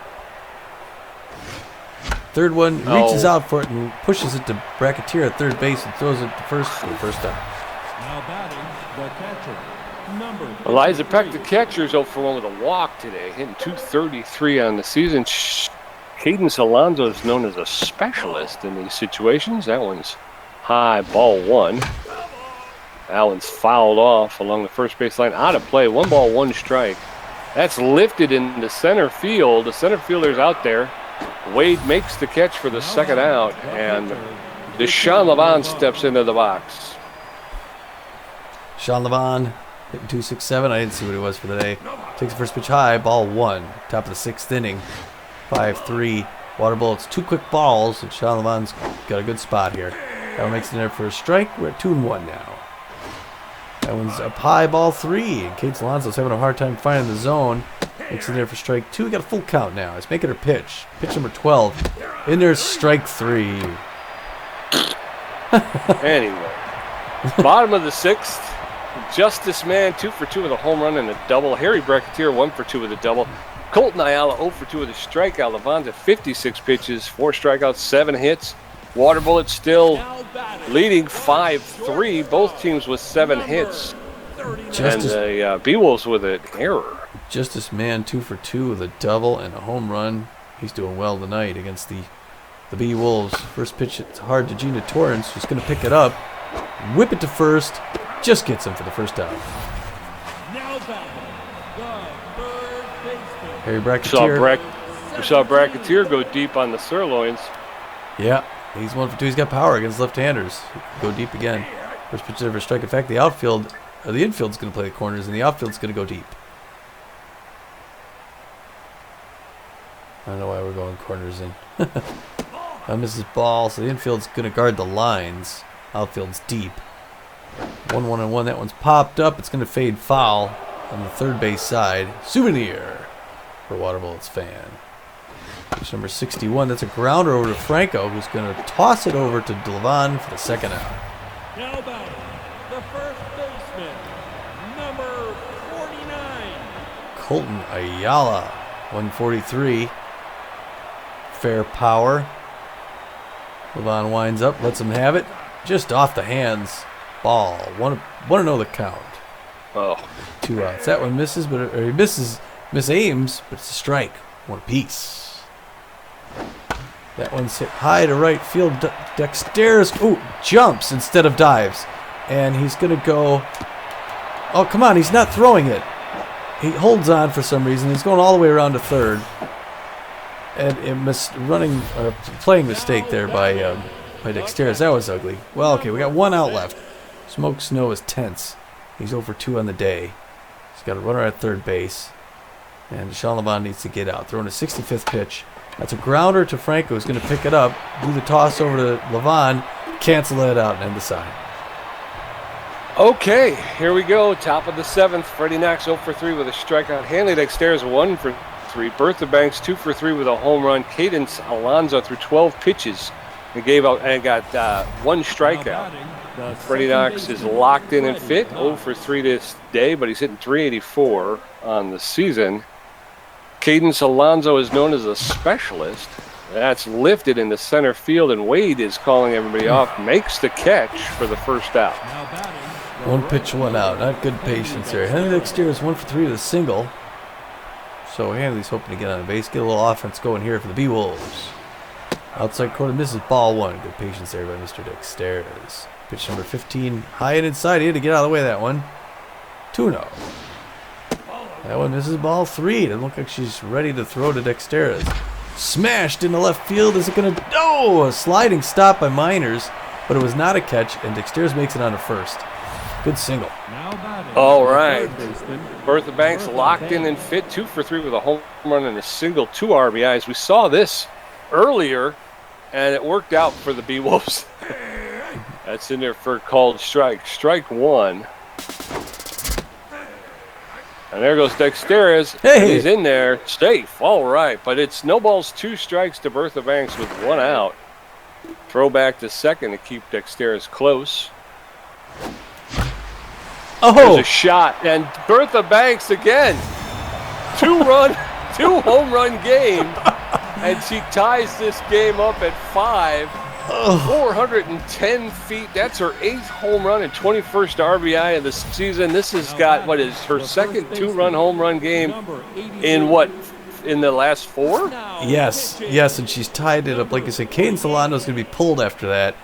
Third one reaches out for it and pushes it to Bracketeer at third base and throws it to first for the first time. Now batting, the catcher, number Eliza Peck, the catcher, is 0 for 1 with a walk today, hitting .233 on the season. Cadence Alonso is known as a specialist in these situations. That one's high, ball 1. Allen's fouled off along the first baseline, out of play. 1 ball, 1 strike. That's lifted in the center field. The center fielder's out there. Wade makes the catch for the second out, and Deshaun Levon steps into the box. Sean Levon hitting 267. I didn't see what it was for the day. Takes the first pitch high, ball 1. Top of the 6th inning. 5-3. Water Bullets, 2 quick balls, and Sean Levon's got a good spot here. That one makes it in there for a strike. We're at 2-1 now. That one's up high, ball 3. And Kate Alonso's having a hard time finding the zone. Makes it in there for strike 2. We got a full count now. Let's make it her pitch. Pitch number 12. In there's strike 3. Anyway, bottom of the 6th. Justice Man 2 for 2 with a home run and a double. Harry Bracketeer 1 for 2 with a double. Colt Niala 0 for 2 with a strikeout. Levon's at 56 pitches, 4 strikeouts, 7 hits. Water Bullet still leading 5-3. Both teams with 7 hits. And the Beewolves with an error. Justice Man 2 for 2 with a double and a home run. He's doing well tonight against the Beewolves. First pitch, it's hard to Gina Torrance, who's going to pick it up. Whip it to first. Just gets him for the first out. Harry Bracketeer. We saw Bracketeer go deep on the sirloins. Yeah, he's 1 for 2. He's got power against left-handers. Go deep again. First pitch over strike. In fact, the infield's going to play the corners, and the outfield's going to go deep. I don't know why we're going corners in. Misses ball, so the infield's going to guard the lines. Outfield's deep. 1-1-1. That one's popped up. It's going to fade foul on the third base side. Souvenir for Water Bullets fan. Pitch number 61. That's a grounder over to Franco, who's going to toss it over to Levon for the second out. Now batting, the first baseman, number 49. Colton Ayala, 143. Fair power. Levon winds up, lets him have it. Just off the hands. Ball. 1-0 the count. Oh. 2 outs. That one misses, but he misaims, but it's a strike. 1 apiece. That one's hit high to right field. Dexter's jumps instead of dives. And he's going to go. Oh, come on. He's not throwing it. He holds on for some reason. He's going all the way around to third. And a playing mistake there by Dexter's. That was ugly. Well, okay, we got 1 out left. Smoke Snow is tense. He's 0 for 2 on the day. He's got a runner at third base. And Deshaun Levon needs to get out. Throwing a 65th pitch. That's a grounder to Franco, who's going to pick it up. Do the toss over to Levon. Cancel it out and end the side. Okay, here we go. Top of the 7th. Freddie Knox 0 for 3 with a strikeout. Hanley Dexter's 1 for 3. Bertha Banks 2 for 3 with a home run. Cadence Alonso through 12 pitches. He gave out and got 1 strikeout. Freddie Knox is locked in and fit. 0 for 3 this day, but he's hitting .384 on the season. Cadence Alonso is known as a specialist. That's lifted into center field, and Wade is calling everybody off. Makes the catch for the first out. 1 pitch, 1 out. Not good patience there. Henry Dexter is 1 for 3 with a single. So Hanley's hoping to get on the base, get a little offense going here for the Beewolves. Outside corner misses ball 1. Good patience there by Mr. Dexter's. Pitch number 15, high and inside. He had to get out of the way of that one. 2-0. That one misses ball 3. Doesn't look like she's ready to throw to Dexter's. Smashed into left field. Is it going to... Oh! A sliding stop by Miners, but it was not a catch, and Dexter's makes it on to first. Good single. All right. Bertha Banks locked in and fit. 2 for 3 with a home run and a single, 2 RBIs. We saw this earlier, and it worked out for the Beewolves. That's in there for a called strike. Strike 1. And there goes Dexterez. Hey. He's in there. Safe. All right. But it's no balls, 2 strikes to Bertha Banks with 1 out. Throw back to second to keep Dexterez close. There's a shot. And Bertha Banks again. 2 home run game. And she ties this game up at 5. 410 feet. That's her 8th home run and 21st RBI of the season. This has got, what is her second 2-run home run game in the last 4? Yes, and she's tied it up. Like I said, Caden Solano's going to be pulled after that.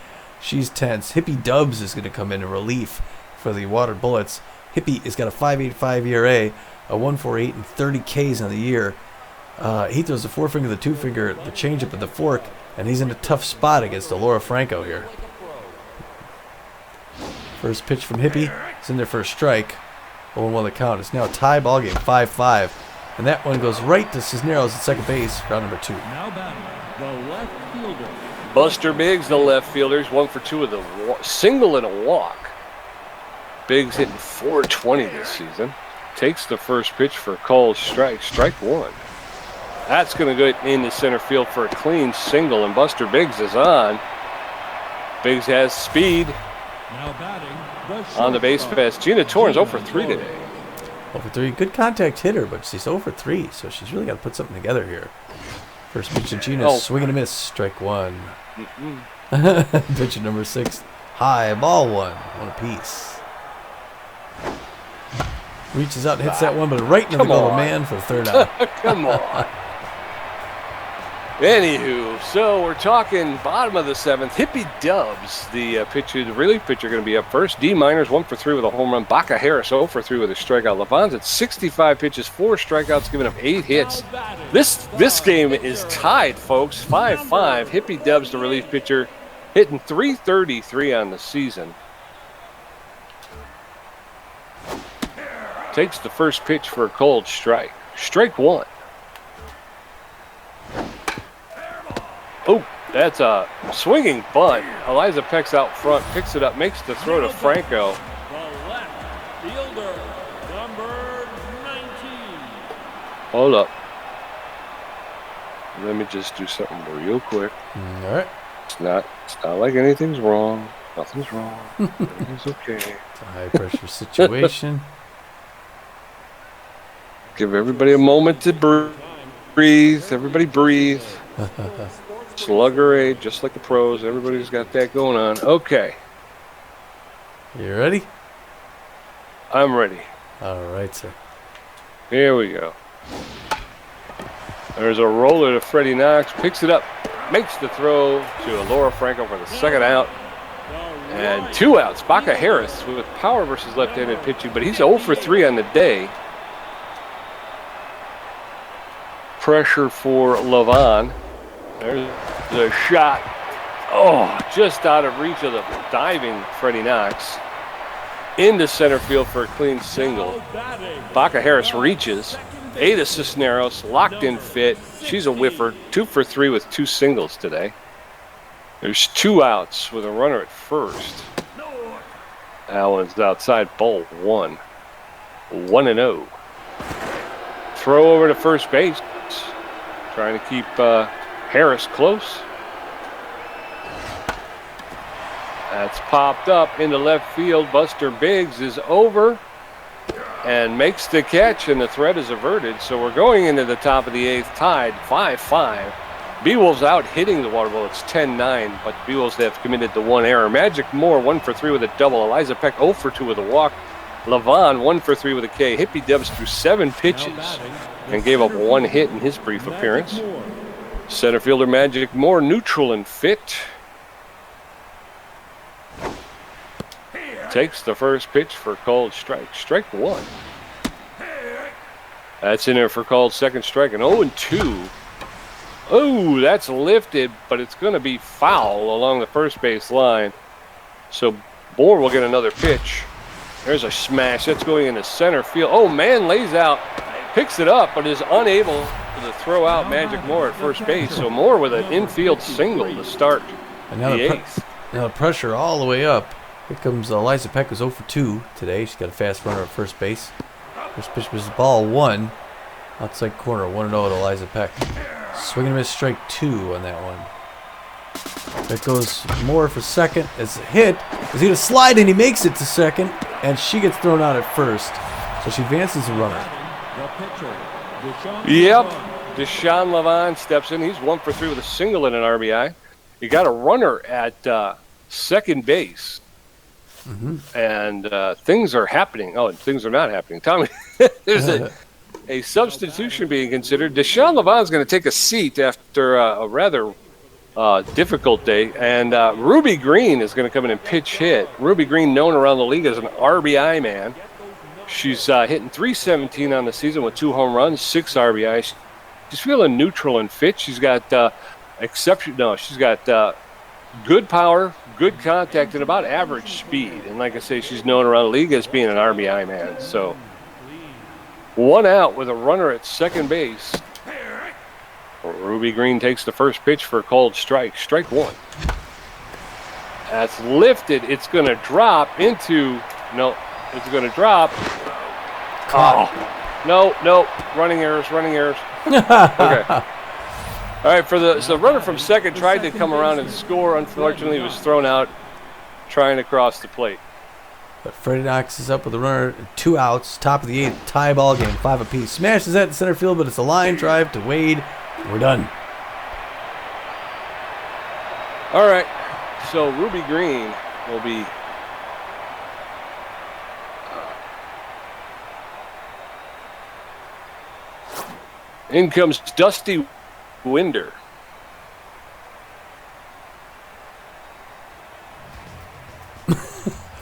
She's tense. Hippie Dubs is going to come in relief for the Water Bullets. Hippie has got a 5.85 ERA, a 1.48, and 30 Ks on the year. He throws the forefinger, the two finger, the changeup, and the fork, and he's in a tough spot against Laura Franco here. First pitch from Hippie. It's in there for a strike. 0-1 the count. It's now a tie ball game, 5-5. And that one goes right to Cisneros at second base, round number 2. Now batting, the left fielder. Buster Biggs, the left fielder's 1 for 2 with a single and a walk. Biggs hitting .420 this season. Takes the first pitch for Cole's strike. Strike 1. That's going to go into center field for a clean single, and Buster Biggs is on. Biggs has speed. Now batting, On the base pass. Gina Torrens 0 for 3 today. 0 for 3. Good contact hitter, but she's 0 for 3, so she's really got to put something together here. First pitch to Gina, swing and a miss, strike 1. Pitch at number 6, high, ball 1 apiece. Reaches out and hits that one, but right in the glove of man for the third out. Come on. Anywho, so we're talking bottom of the 7th. Hippie Dubs, the pitcher, the relief pitcher, going to be up first. D Miners 1 for 3 with a home run. Baca Harris 0 for 3 with a strikeout. Levon's at 65 pitches, 4 strikeouts, giving up 8 hits. This game is tied, folks. 5-5. Hippie Dubs, the relief pitcher, hitting .333 on the season. Takes the first pitch for a cold strike. Strike 1. Oh, that's a swinging bunt. Eliza Peck's out front, picks it up, makes the throw to Franco. The left fielder, number 19. Hold up. Let me just do something real quick. All right. It's not like anything's wrong. Nothing's wrong. Everything's okay. It's a high-pressure situation. Give everybody a moment to breathe. Everybody breathe. Slugger aid, just like the pros. Everybody's got that going on. Okay. You ready? I'm ready. All right, sir. Here we go. There's a roller to Freddie Knox. Picks it up. Makes the throw to Laura Franco for the second out. And 2 outs. Baca Harris with power versus left-handed pitching, but he's 0 for 3 on the day. Pressure for Levon. There's the shot. Oh, just out of reach of the diving Freddie Knox. Into center field for a clean single. Baca Harris reaches. Ada Cisneros, locked in fit. She's a whiffer. 2 for 3 with 2 singles today. There's 2 outs with a runner at first. That one's outside, ball 1. 1-0. Throw over to first base. Trying to keep Harris close. That's popped up into left field. Buster Biggs is over and makes the catch, and the threat is averted. So we're going into the top of the 8th, tied 5-5. Beewolves out hitting the Water Bullets 10-9, but Beewolves have committed the 1 error. Magic Moore 1 for 3 with a double. Eliza Peck 0 for 2 with a walk. Levon 1 for 3 with a K. Hippie Dubs threw 7 pitches and gave up 1 hit in his brief appearance. Center fielder Magic Moore neutral and fit. Takes the first pitch for called strike. Strike 1. That's in there for called second strike. And 0-2. Oh, that's lifted, but it's going to be foul along the first base line. So Moore will get another pitch. There's a smash. That's going into center field. Oh, man lays out, picks it up, but is unable to throw out Magic Moore at first base. So Moore with an infield single to start the 8th. Now the pressure all the way up. Here comes Eliza Peck, who's 0 for 2 today. She's got a fast runner at first base. First pitch was ball 1. Outside corner, 1-0 to Eliza Peck. Swing and miss, strike 2 on that one. That goes Moore for second. It's a hit. He's going to slide, and he makes it to second. And she gets thrown out at first. So she advances the runner. Yep. Deshaun Levon steps in. He's 1 for 3 with a single and an RBI. You got a runner at second base. Mm-hmm. And things are happening. Oh, and things are not happening. Tommy, there's a substitution being considered. Deshaun Levon's going to take a seat after a rather difficult day. And Ruby Green is going to come in and pitch hit. Ruby Green, known around the league as an RBI man. She's hitting .317 on the season with 2 home runs, 6 RBIs. She's feeling neutral and fit. She's got she's got good power, good contact, and about average speed. And like I say, she's known around the league as being an RBI man. So 1 out with a runner at second base. Ruby Green takes the first pitch for a called strike. Strike 1. That's lifted. It's going to drop into it's going to drop. Oh, no. Running errors. Okay. All right, so the runner from second tried to come around and score. Unfortunately, he was thrown out trying to cross the plate. But Freddie Knox is up with a runner, 2 outs, top of the 8th, tie ball game, 5 apiece. Smashes that in center field, but it's a line drive to Wade. We're done. All right, so Ruby Green will be in comes Dusty Winder.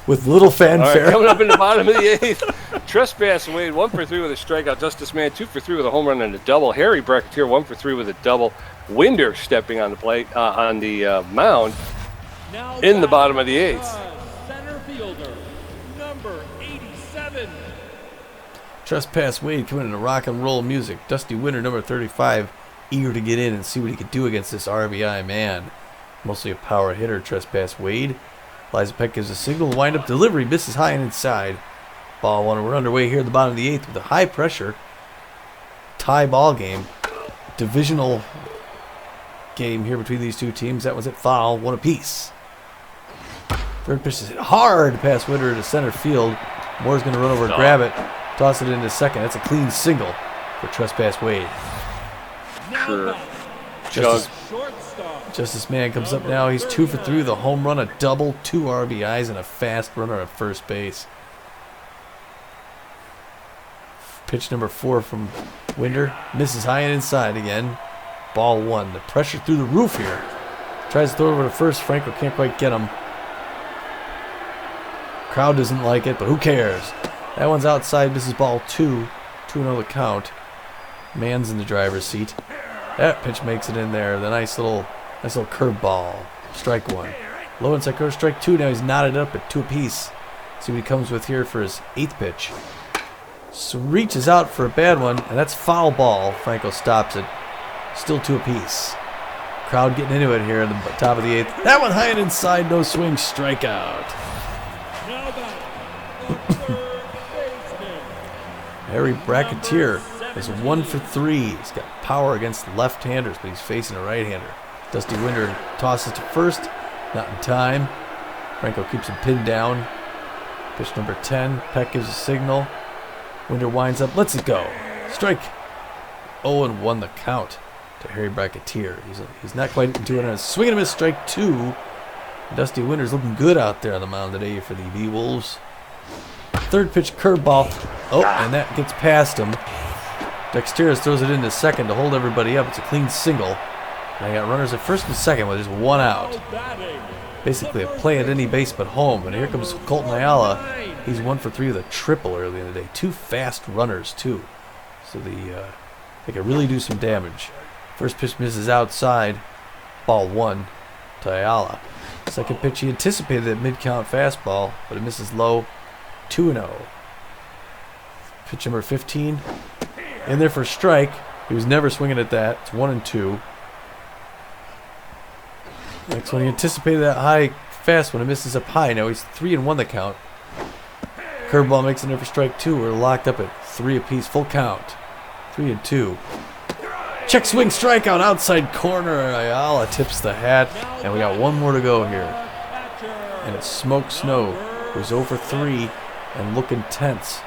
With little fanfare. All right, coming up in the bottom of the 8th. Trespass Wade, 1 for 3 with a strikeout. Justice Mann, 2 for 3 with a home run and a double. Harry Bracketeer, 1 for 3 with a double. Winder stepping on the plate, on the mound in the bottom of the 8th. Center fielder, number 87. Trespass Wade coming into rock and roll music. Dusty Winder, number 35, eager to get in and see what he could do against this RBI man. Mostly a power hitter, Trespass Wade. Liza Peck gives a signal. Wind-up delivery misses high and inside. Ball 1. We're underway here at the bottom of the 8th with a high pressure tie ball game. Divisional game here between these two teams. That was at foul, 1 apiece. Third pitch is hit hard past Winder to center field. Moore's going to run over and grab it. Toss it into second. That's a clean single for Trespass Wade. Sure. Justice Mann comes up now. He's 2 for 3 with a home run, a double, 2 RBIs, and a fast runner at first base. Pitch number 4 from Winder. Misses high and inside again. Ball 1. The pressure through the roof here. Tries to throw it over to first. Franco can't quite get him. Crowd doesn't like it, but who cares? That one's outside. Misses ball 2. 2-0 the count. Mann's in the driver's seat. That pitch makes it in there. The nice little curveball. Strike 1. Low inside curve, strike 2. Now he's knotted up at 2 apiece. See what he comes with here for his 8th pitch. So reaches out for a bad one, and that's foul ball. Franco stops it. Still 2 apiece. Crowd getting into it here in the top of the 8th. That one high and inside, no swing, strikeout. Harry Bracketeer is 1 for 3. He's got power against left-handers, but he's facing a right-hander. Dusty Winder tosses to first, not in time. Franco keeps him pinned down. Pitch number 10. Peck gives a signal. Winder winds up, lets it go. Strike. 0-1 the count to Harry Bracketeer. He's not quite into it. Swing and a miss, strike 2. Dusty Winder's looking good out there on the mound today for the Beewolves. Third pitch curveball. Oh, and that gets past him. Dexteris throws it into second to hold everybody up. It's a clean single. And I got runners at first and second with just 1 out. Basically a play at any base but home. And here comes Colt Niala. He's 1 for 3 with a triple early in the day. 2 fast runners, too. So they can really do some damage. First pitch misses outside. Ball 1 to Ayala. Second pitch, he anticipated that mid-count fastball, but it misses low. 2-0. Pitch number 15. In there for a strike. He was never swinging at that. It's 1-2. Next one, he anticipated that high fast one. It misses up high. Now he's 3-1 the count. Curveball makes it in there for strike 2. We're locked up at 3 apiece. Full count. 3-2. Check swing strikeout outside corner. Ayala tips the hat. And we got 1 more to go here. And it's Smoke Snow, who's over 3 and looking tense.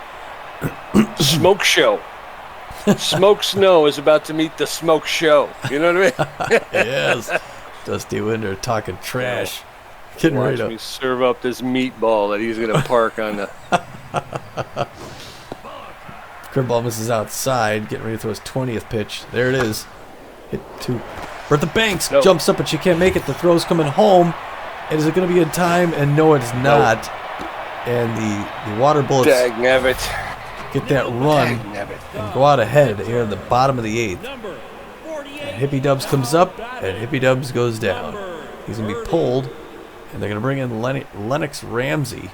Smoke show. Smoke Snow is about to meet the smoke show. You know what I mean? Yes. Dusty Winder talking trash. Getting ready to watch me serve up this meatball that he's going to park on the... Curveball misses outside. Getting ready to throw his 20th pitch. There it is. Hit 2 Bertha Banks jumps up, but she can't make it. The throw's coming home. And is it going to be in time? And no, it's not. And the water bullets get that run and go out ahead here in the bottom of the 8th. And Hippie Dubs comes up, and Hippie Dubs goes down. He's going to be pulled, and they're going to bring in Lennox Ramsey,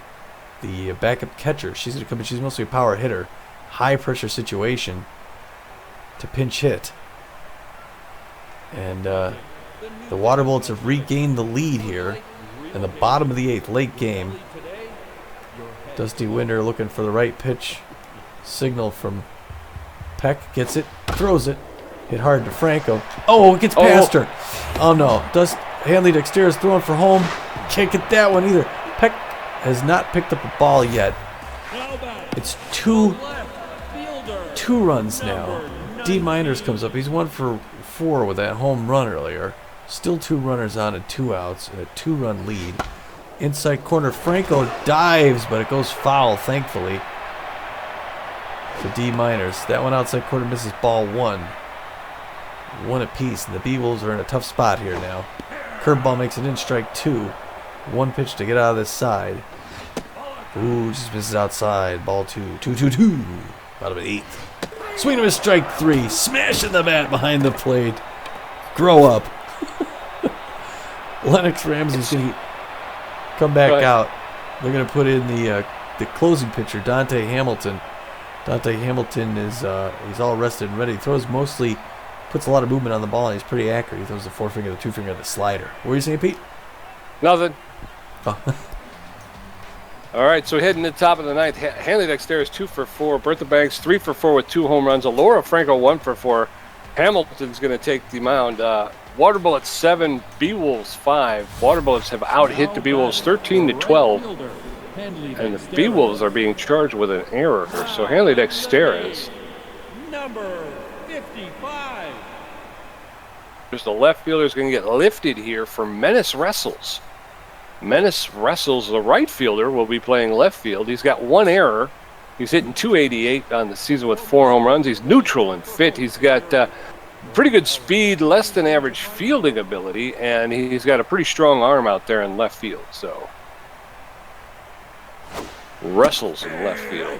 the backup catcher. She's going to come in. She's mostly a power hitter. High-pressure situation to pinch hit. And the Water Bullets have regained the lead here in the bottom of the 8th, late game. Dusty Winder looking for the right pitch. Signal from Peck. Gets it. Throws it. Hit hard to Franco. Oh, it gets past her. Oh, no. Hanley Dexter is throwing for home. Can't get that one either. Peck has not picked up a ball yet. It's two runs now. D. Miners comes up. He's 1 for 4 with that home run earlier. Still 2 runners on and 2 outs. A 2-run lead. Inside corner, Franco dives, but it goes foul, thankfully, for D. Miners. That one outside corner misses ball 1. 1 apiece, and the Beewolves are in a tough spot here now. Curveball makes it in, strike 2. 1 pitch to get out of this side. Ooh, just misses outside. Ball 2. 2-2-2. Bottom of 8th. Swing and a strike 3. Smashing the bat behind the plate. Grow up. Lennox Ramsey's going to come back out. They're going to put in the closing pitcher, Dante Hamilton. Dante Hamilton is he's all rested and ready. He throws mostly, puts a lot of movement on the ball, and he's pretty accurate. He throws the 4-finger, the 2-finger, the slider. What were you saying, Pete? Nothing. Oh. All right, so heading to the top of the 9th, Hanley Dexter is 2 for 4. Bertha Banks 3 for 4 with 2 home runs. Alora Franco 1 for 4. Hamilton's going to take the mound. Water Bullets 7, Beewolves 5. Water Bullets have out-hit the Beewolves 13-12. And the Beewolves are being charged with an error. So Hanley Dexter is Number 55. Just the left fielder is going to get lifted here for Menace Wrestles. Menace Wrestles, the right fielder, will be playing left field. He's got 1 error. He's hitting .288 on the season with 4 home runs. He's neutral and fit. He's got pretty good speed, less than average fielding ability, and he's got a pretty strong arm out there in left field. So Wrestles in left field.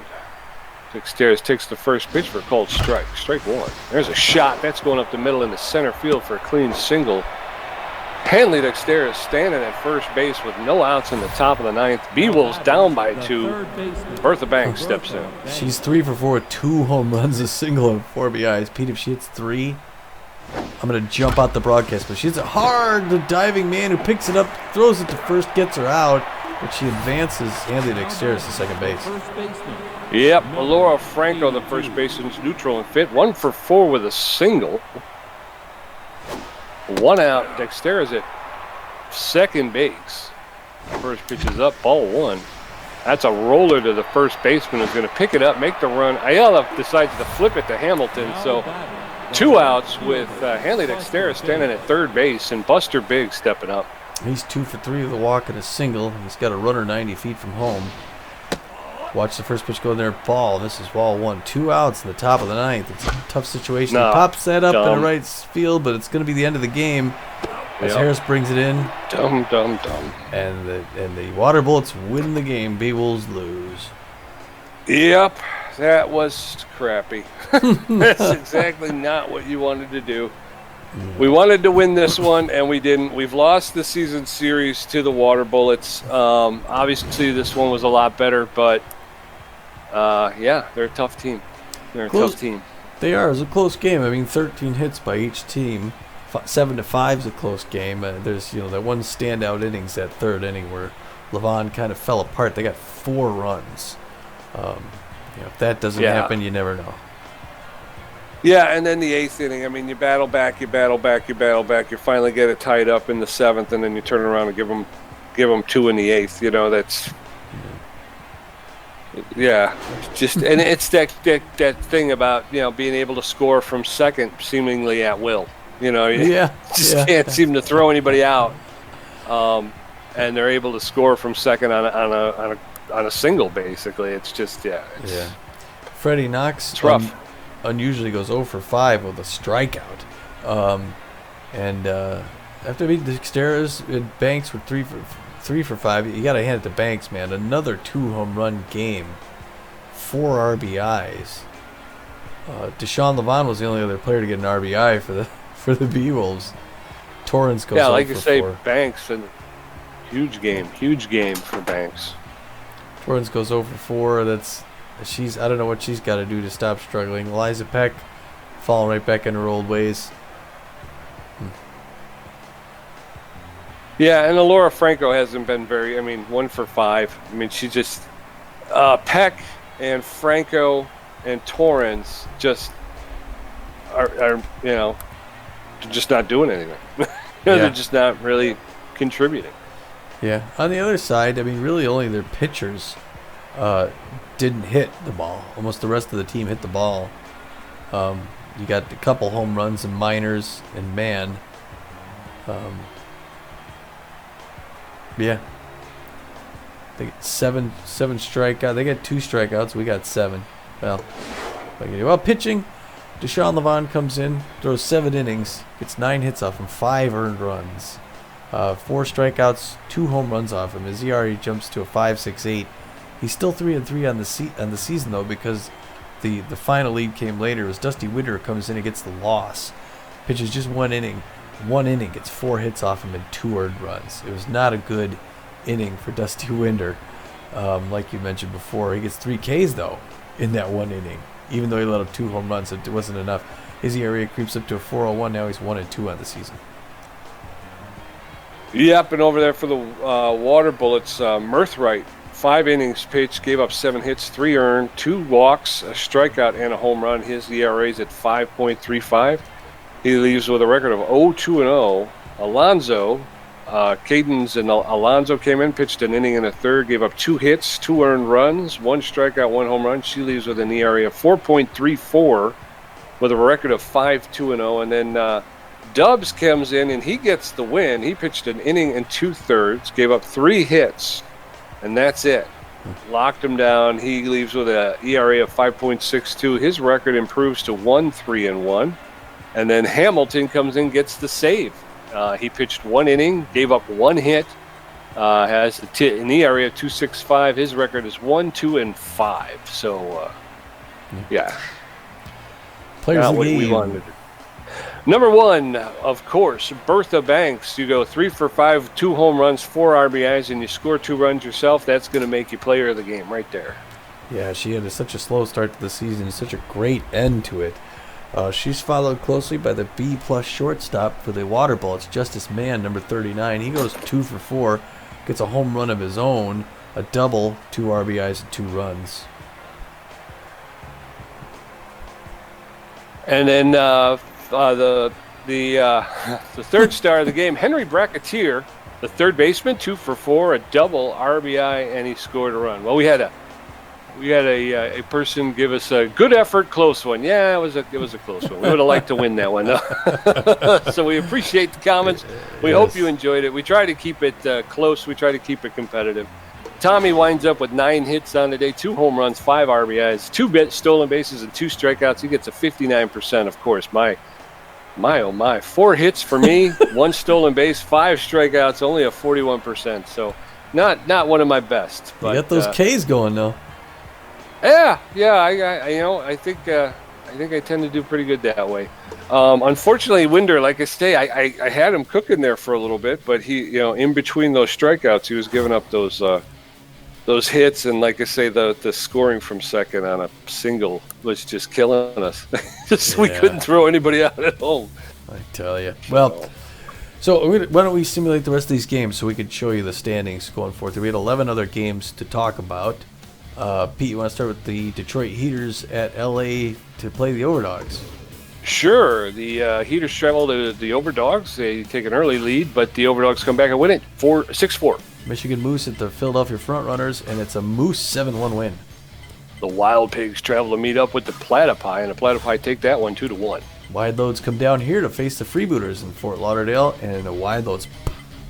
Dexter takes the first pitch for a called strike. Strike 1. There's a shot. That's going up the middle into center field for a clean single. Hanley Dexter is standing at first base with no outs in the top of the 9th. Beewolves down by 2. Bertha Banks steps in. She's 3 for 4 with 2 home runs, a single, and 4 RBIs. Pete, if she hits 3, I'm going to jump out the broadcast. But she's a hard diving man who picks it up, throws it to first, gets her out. But she advances Hanley Dexter to second base. Yep, Alora Franco, the first baseman's neutral and fit. 1 for 4 with a single. 1 out. Dexter is at second base. First pitch is up, ball 1. That's a roller to the first baseman who's going to pick it up, make the run. Ayala decides to flip it to Hamilton. So 2 outs with Hanley Dexter standing at third base and Buster Biggs stepping up. He's 2 for 3 with a walk and a single. He's got a runner 90 feet from home. Watch the first pitch go in there, ball. This is ball 1. 2 outs in the top of the 9th. It's a tough situation. He pops that up in the right field, but it's going to be the end of the game as Harris brings it in. Dumb. And the Water Bullets win the game. Beewolves lose. Yep, that was crappy. That's exactly not what you wanted to do. We wanted to win this one, and we didn't. We've lost the season series to the Water Bullets. Obviously, this one was a lot better, but yeah, they're a tough team. Tough team. They are. It was a close game. I mean, 13 hits by each team. 7-5 is a close game. There's that one standout innings, that third inning where Levon kind of fell apart. They got 4 runs. If that doesn't happen, you never know. Yeah, and then the 8th inning. I mean, you battle back. You finally get it tied up in the 7th, and then you turn around and give them 2 in the 8th. That's and it's that thing about being able to score from second seemingly at will. You can't seem to throw anybody out, and they're able to score from second on a single. Basically, it's just Freddie Knox. It's rough. Unusually goes 0 for 5 with a strikeout. And after beating the Xteras and Banks were 3 for 5, you got to hand it to Banks, man. Another 2 home run game, 4 RBIs. Deshaun Levon was the only other player to get an RBI for the Beewolves. Torrance goes like for you say, 4. Banks, and huge game for Banks. Torrance goes over 4. I don't know what she's got to do to stop struggling. Eliza Peck falling right back in her old ways. Yeah, and Laura Franco hasn't been 1 for 5. I mean, she just Peck and Franco and Torrance just are just not doing anything. They're just not really contributing. Yeah. On the other side, I mean, really only their pitchers didn't hit the ball. Almost the rest of the team hit the ball. You got a couple home runs and minors and man. Yeah. They get seven strikeouts. They got 2 strikeouts. We got 7. Well, pitching, Deshaun Levon comes in, throws 7 innings, gets 9 hits off him, 5 earned runs, 4 strikeouts, 2 home runs off him. His ERA jumps to a 5.68. He's still 3-3 on the season though, because the final lead came later. It was Dusty Winter comes in and gets the loss. Pitches just 1 inning. 1 inning, gets 4 hits off him and 2 earned runs. It was not a good inning for Dusty Winder. Like you mentioned before, he gets 3 Ks though in that 1 inning. Even though he let up 2 home runs, it wasn't enough. His ERA creeps up to a 4.01. Now he's 1-2 on the season. Yep, and over there for the Water Bullets, Mirthright, 5 innings pitched, gave up 7 hits, 3 earned, 2 walks, a strikeout, and a home run. His ERA is at 5.35. He leaves with a record of 0-2-0. Alonzo, Cadence and Alonzo came in, pitched an inning and a third, gave up 2 hits, 2 earned runs, 1 strikeout, 1 home run. She leaves with an ERA of 4.34 with a record of 5-2-0. And then Dubs comes in and he gets the win. He pitched an inning and 2/3, gave up 3 hits, and that's it. Locked him down. He leaves with an ERA of 5.62. His record improves to 1-3-1. And then Hamilton comes in, gets the save. He pitched 1 inning, gave up 1 hit, has an ERA of 2.65. His record is 1-2-5. So, yeah. Players of the game. We wanted. Number 1, of course, Bertha Banks. You go 3 for 5, 2 home runs, 4 RBIs, and you score 2 runs yourself. That's going to make you player of the game right there. Yeah, she had such a slow start to the season, such a great end to it. She's followed closely by the B+ shortstop for the Water Bullets, Justice Mann, number 39. He goes 2 for 4, gets a home run of his own, a double, 2 RBIs, and 2 runs. And then the third star of the game, Henry Bracketeer, the third baseman, 2 for 4, a double, RBI, and he scored a run. Well, we had a person give us a good effort, close one. Yeah, it was a close one. We would have liked to win that one, though. So we appreciate the comments. We hope you enjoyed it. We try to keep it close. We try to keep it competitive. Tommy winds up with 9 hits on the day, 2 home runs, 5 RBIs, 2 stolen bases, and 2 strikeouts. He gets a 59%, of course. My, oh my. 4 hits for me, 1 stolen base, 5 strikeouts, only a 41%. So not one of my best. But, you got those Ks going, though. Yeah. I think I tend to do pretty good that way. Unfortunately, Winder, like I say, I had him cooking there for a little bit, but he, in between those strikeouts, he was giving up those hits, and like I say, the scoring from second on a single was just killing us. We couldn't throw anybody out at home. I tell you. Well, so why don't we simulate the rest of these games so we could show you the standings going forth? We had 11 other games to talk about. Pete, you want to start with the Detroit Heaters at LA to play the Overdogs? Sure. The Heaters travel to the Overdogs. They take an early lead, but the Overdogs come back and win it 6-4. Michigan Moose at the Philadelphia Frontrunners, and it's a Moose 7-1 win. The Wild Pigs travel to meet up with the Platypi, and the Platypi take that one 2-1. Wide Loads come down here to face the Freebooters in Fort Lauderdale, and the Wide Loads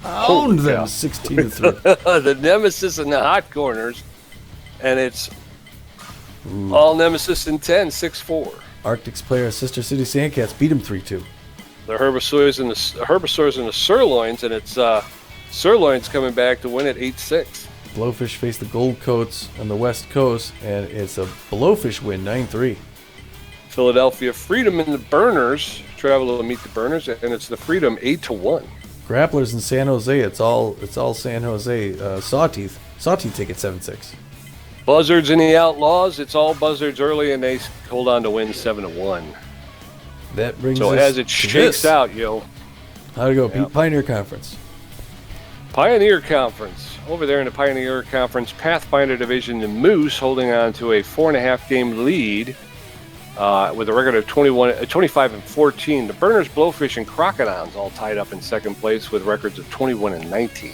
pound them 16-3. The Nemesis in the hot corners. And it's all Nemesis in 10, 6-4. Arctic's player, Sister City Sandcats, beat him 3-2. the herbivores and the sirloins, and it's sirloins coming back to win at 8-6. Blowfish face the Gold Coats on the West Coast, and it's a Blowfish win, 9-3. Philadelphia Freedom and the Burners travel to meet the Burners, and it's the Freedom 8-1. Grapplers in San Jose, it's all San Jose. Sawteeth take it 7-6. Buzzards and the Outlaws, it's all Buzzards early, and they hold on to win 7-1. That brings so us as it to shakes this. out, yo. How'd it go, Pete? Yeah. Pioneer Conference. Pioneer Conference. Over there in the Pioneer Conference Pathfinder Division, the Moose holding on to a 4.5-game lead with a record of 25-14. The Burners, Blowfish, and Crocodons all tied up in second place with records of 21-19.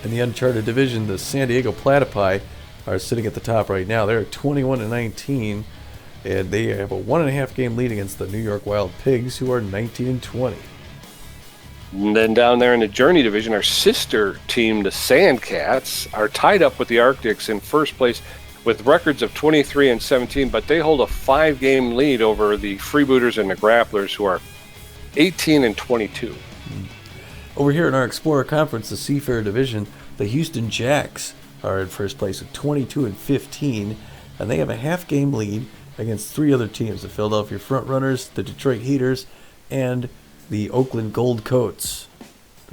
In the Uncharted Division, the San Diego Platypi are sitting at the top right now. They're at 21-19, and they have a 1.5-game lead against the New York Wild Pigs, who are 19-20. And then down there in the Journey Division, our sister team, the Sandcats, are tied up with the Arctics in first place with records of 23-17, but they hold a 5-game lead over the Freebooters and the Grapplers, who are 18-22. Over here in our Explorer Conference, the Seafair Division, the Houston Jacks are in first place at 22-15, and they have a half-game lead against 3 other teams: the Philadelphia Frontrunners, the Detroit Heaters, and the Oakland Gold Coats.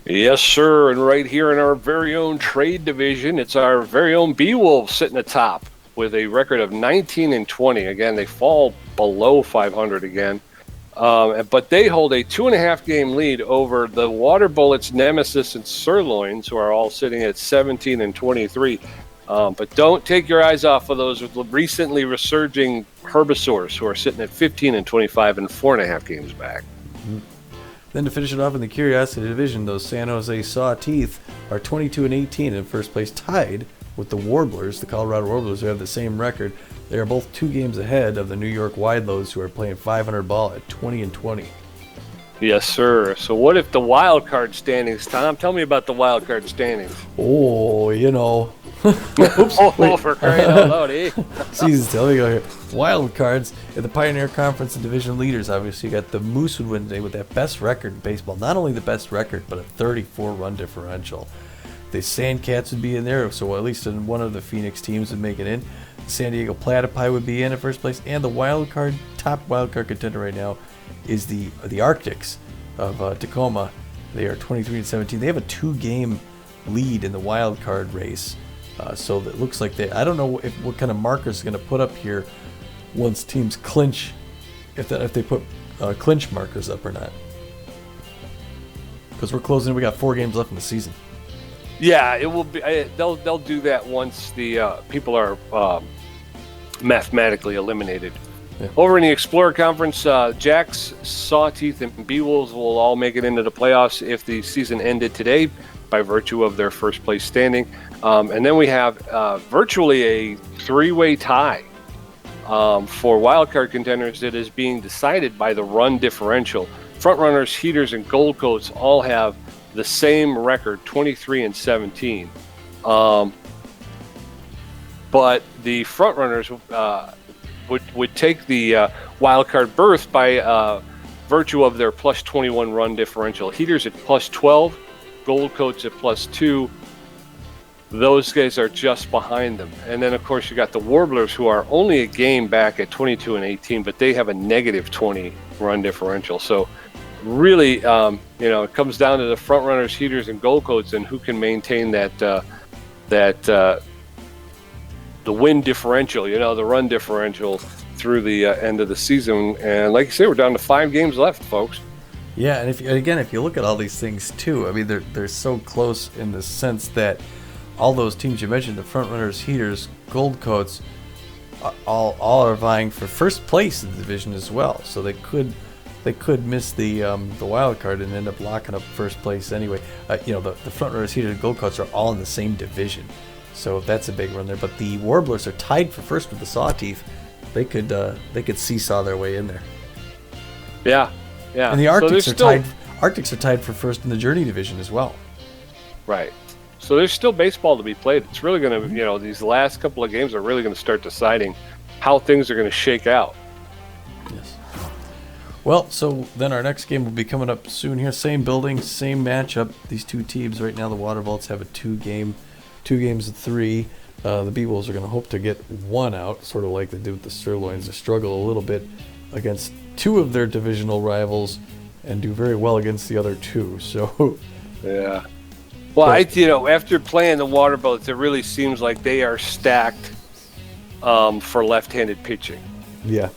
Yes, sir. And right here in our very own trade division, it's our very own Beewolves sitting atop with a record of 19-20. Again, they fall below 500 again. But they hold a 2.5-game lead over the Water Bullets, Nemesis, and Sirloins, who are all sitting at 17-23. But don't take your eyes off of those recently resurging Herbivores, who are sitting at 15-25 and 4.5 games back. Mm-hmm. Then to finish it off in the Curiosity Division, those San Jose Sawteeth are 22-18 in first place, tied with the Warblers, the Colorado Warblers, who have the same record. They are both 2 games ahead of the New York Widelows, who are playing 500 ball at 20-20. Yes, sir. So what if the wild card standings, Tom? Tell me about the wild card standings. Oh, you know. Oops, for crying out loud, eh? Seasons, let me go here. Wild cards in the Pioneer Conference and division leaders. Obviously, you got the Moose would win today with that best record in baseball. Not only the best record, but a 34-run differential. The Sandcats would be in there, so at least in one of the Phoenix teams would make it in. San Diego Platypi would be in at first place, and the top wild card contender right now is the Arctics of Tacoma. They are 23-17. They have a 2-game lead in the wild card race. So it looks like I don't know what kind of markers is going to put up here once teams clinch, if they put clinch markers up or not. Because we're closing, we got 4 games left in the season. Yeah, it will be. They'll do that once the people are mathematically eliminated. Yeah. Over in the Explorer Conference, Jacks, Sawteeth, and Beewolves will all make it into the playoffs if the season ended today by virtue of their first place standing. And then we have virtually a 3-way tie for wildcard contenders that is being decided by the run differential. Frontrunners, Heaters, and Gold Coats all have the same record, 23-17. But the Frontrunners would take the wildcard berth by virtue of their plus 21 run differential. Heaters at plus 12, Gold Coats at plus 2. Those guys are just behind them. And then, of course, you got the Warblers, who are only a game back at 22-18, but they have a negative 20 run differential. So really, it comes down to the Frontrunners, Heaters, and Gold Coats and who can maintain the win differential, the run differential through the end of the season. And like you say, we're down to 5 games left, folks. Yeah, and if you look at all these things too, I mean, they're so close in the sense that all those teams you mentioned, the Frontrunners, Heaters, Gold Coats, all are vying for first place in the division as well. So they could miss the wild card and end up locking up first place anyway. The Frontrunners, Heaters, and Gold Coats are all in the same division, so that's a big run there. But the Warblers are tied for first with the Sawteeth. They could seesaw their way in there. Yeah. And the Arctics are tied for first in the Journey division as well. Right. So there's still baseball to be played. It's really going to, these last couple of games are really going to start deciding how things are going to shake out. Yes. Well, so then our next game will be coming up soon here. Same building, same matchup. These two teams right now, the Waterbolts have a two games of 3. The Beewolves are going to hope to get one out, sort of like they did with the Sirloins. They struggle a little bit against 2 of their divisional rivals and do very well against the other 2. So, yeah. Well, after playing the Waterbolts, it really seems like they are stacked for left-handed pitching. Yeah.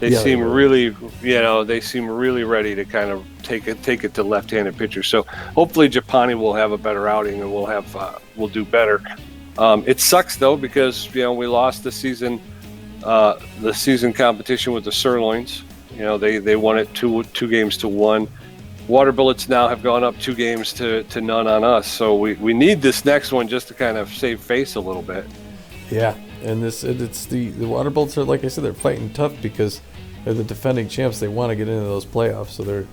They seem really, they seem really ready to kind of take it to left-handed pitchers. So hopefully Japani will have a better outing and we'll do better. It sucks though because we lost the season competition with the Sirloins. They won it two games to 1. Water Bullets now have gone up 2 games to none on us. So we need this next one just to kind of save face a little bit. Yeah. And it's the Water Bullets are, like I said, they're fighting tough because they're the defending champs. They want to get into those playoffs, so they're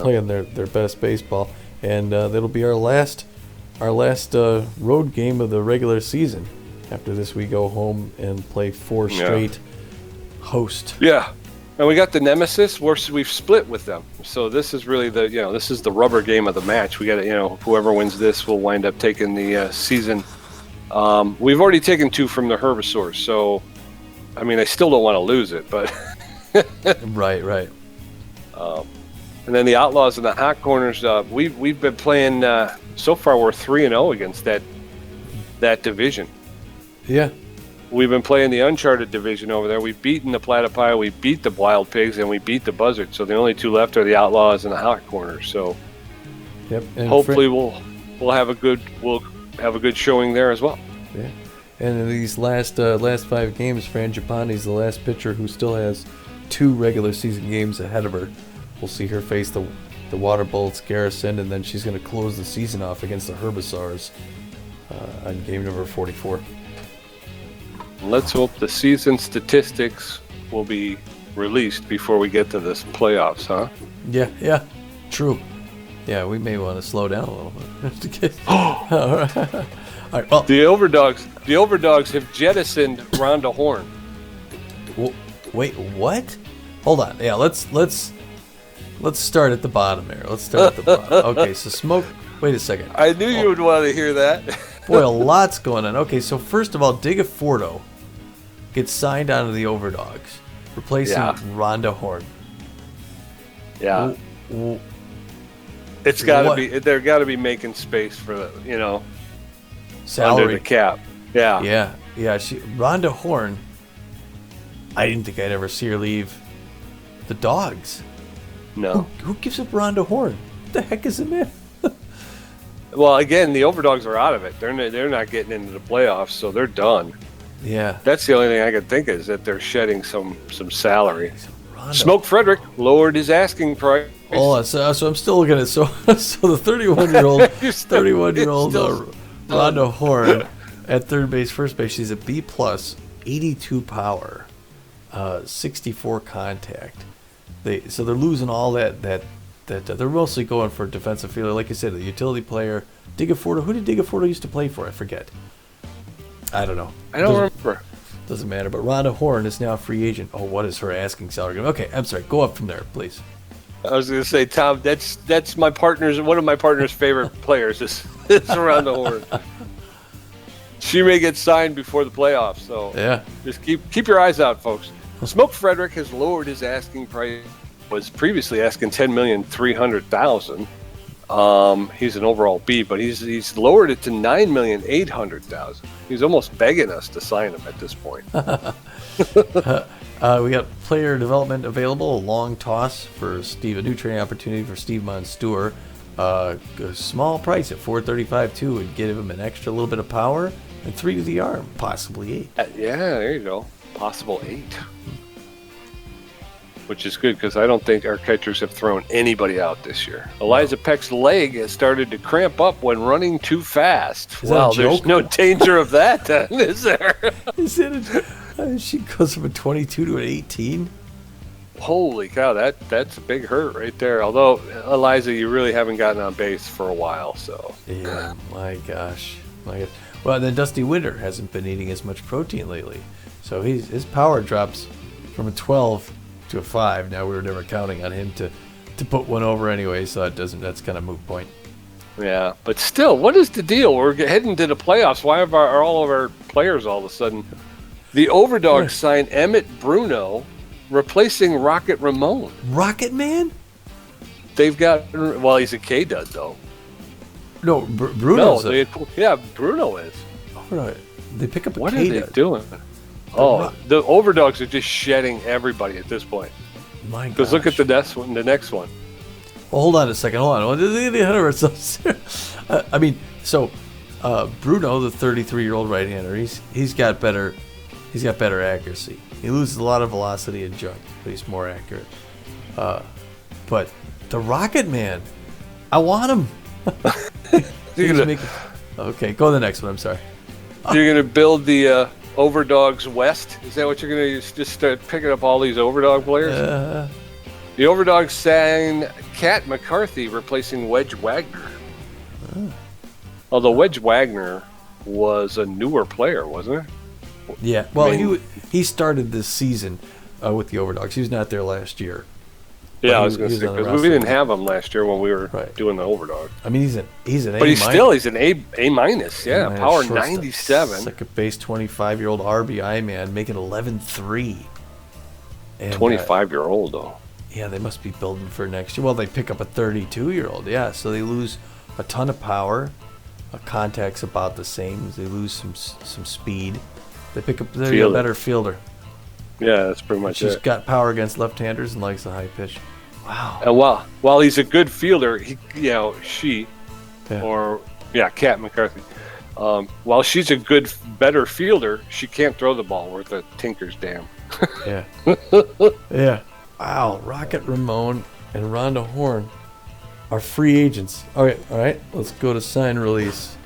playing their best baseball. And that'll be our last road game of the regular season. After this, we go home and play 4 straight host. Yeah, and we got the nemesis. We've split with them, so this is really this is the rubber game of the match. We got whoever wins this will wind up taking the season. We've already taken 2 from the Herbivores, so I still don't want to lose it, but right. And then the Outlaws and the Hot Corners. We've been playing. So far, we're 3-0 against that division. Yeah, we've been playing the Uncharted division over there. We've beaten the Platypi, we beat the Wild Pigs, and we beat the Buzzards. So the only 2 left are the Outlaws and the Hot Corners. So yep. And hopefully we'll have a good showing there as well. Yeah. And in these last 5 games, Fran Japani's the last pitcher who still has 2 regular season games ahead of her. We'll see her face the Water Bullets Garrison, and then she's going to close the season off against the Herbivores on game number 44. Let's hope the season statistics will be released before we get to this playoffs, huh? Yeah, true. Yeah, we may want to slow down a little bit. All right. Well, the Overdogs have jettisoned Rhonda Horn. Wait, what? Hold on. Yeah, let's start at the bottom here. Let's start at the bottom. Okay, so Smoke. Wait a second. I knew you would want to hear that. Boy, a lot's going on. Okay, so first of all, Digaforto gets signed onto the Overdogs, replacing Rhonda Horn. Yeah. It's got to be. They're got to be making space for the, salary, under the cap. Yeah. Yeah. Rhonda Horn. I didn't think I'd ever see her leave the Dogs. No. Who gives up Rhonda Horn? What the heck is it, man? Well, again, the Overdogs are out of it. They're not getting into the playoffs, so they're done. Yeah. That's the only thing I could think is that they're shedding some salary. Rhonda. Smoke Frederick lowered his asking price. Oh, so I'm still looking at so the 31-year-old Rhonda Horn at third base, first base. She's a B+, 82 power, 64 contact. They're losing all that they're mostly going for defensive fielder, like I said, the utility player. Digaforto. Who did Digaforto used to play for? I forget. I don't know. I don't remember. Doesn't matter. But Rhonda Horn is now a free agent. Oh, what is her asking salary? Okay, I'm sorry. Go up from there, please. I was going to say, Tom, that's my partner's, one of my partner's favorite players is Rhonda Horn. She may get signed before the playoffs, so yeah, just keep your eyes out, folks. Smoke Frederick has lowered his asking price. Was previously asking $10,300,000. He's an overall B, but he's lowered it to $9,800,000. He's almost begging us to sign him at this point. We got player development available. A long toss for Steve, a new training opportunity for Steve Monstour. A small price at $435,200 would give him an extra little bit of power and 3 to the arm, possibly 8. Yeah, there you go. Possible 8. Which is good because I don't think our catchers have thrown anybody out this year. Eliza Peck's leg has started to cramp up when running too fast. Well, there's no danger of that, then, is there? Is it? She goes from a 22 to an 18. Holy cow, that's a big hurt right there. Although, Eliza, you really haven't gotten on base for a while, so. Yeah, my gosh. Well, then Dusty Winter hasn't been eating as much protein lately. So his power drops from a 12 to a 5. Now we were never counting on him to put one over anyway, so that's kind of moot point. Yeah, but still, what is the deal? We're heading to the playoffs. Why are all of our players all of a sudden? The Overdogs signed Emmett Bruno, replacing Rocket Ramon. Rocket Man? They've got, well, he's a K-Dud, though. No, Bruno's Bruno is. Oh, they pick up a What K-Dud. are they doing? The Overdogs are just shedding everybody at this point. My God. Because look at the next one. Well, hold on a second. Hold on. We're ahead of ourselves. Bruno, the 33-year-old right-hander, he's got better accuracy. He loses a lot of velocity and junk, but he's more accurate. But the Rocket Man, I want him. Okay, go to the next one. I'm sorry. You're going to build the Overdogs West? Is that what you're going to just start picking up all these Overdog players? The Overdogs signed Cat McCarthy, replacing Wedge Wagner. Although Wedge Wagner was a newer player, wasn't he? Yeah. Well, he started this season with the Overdogs. He was not there last year. Yeah, I was going to say, because we didn't have him last year when we were doing the Overdog. I mean, he's an A-. But he's an A minus. Yeah, power 97. Second base, 25-year-old RBI man, making 11.3. 25-year-old though. Yeah, they must be building for next year. Well, they pick up a 32-year-old. Yeah, so they lose a ton of power. Contact's about the same. They lose some speed. They pick up a better fielder. Yeah, that's pretty much She's got power against left-handers and likes the high pitch. Wow. And while he's a good fielder, Cat McCarthy. While she's a better fielder, she can't throw the ball worth a tinker's damn. Yeah. Yeah. Wow. Rocket Ramon and Rhonda Horn are free agents. All right. Let's go to sign release.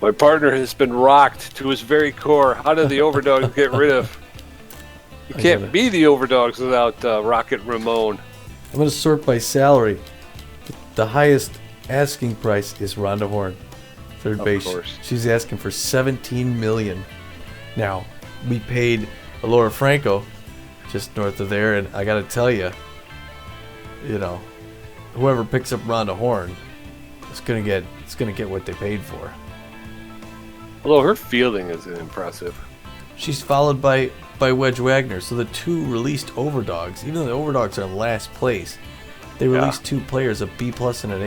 My partner has been rocked to his very core. How did the Overdogs get rid of? You can't be the Overdogs without Rocket Ramon. I'm going to sort by salary. The highest asking price is Rhonda Horn, third base. Of course. She's asking for $17 million. Now, we paid Laura Franco just north of there, and I got to tell you, whoever picks up Rhonda Horn is going to get what they paid for. Although her fielding is impressive. She's followed by Wedge Wagner. So the two released Overdogs, even though the Overdogs are in last place, they released two players, a B+ and an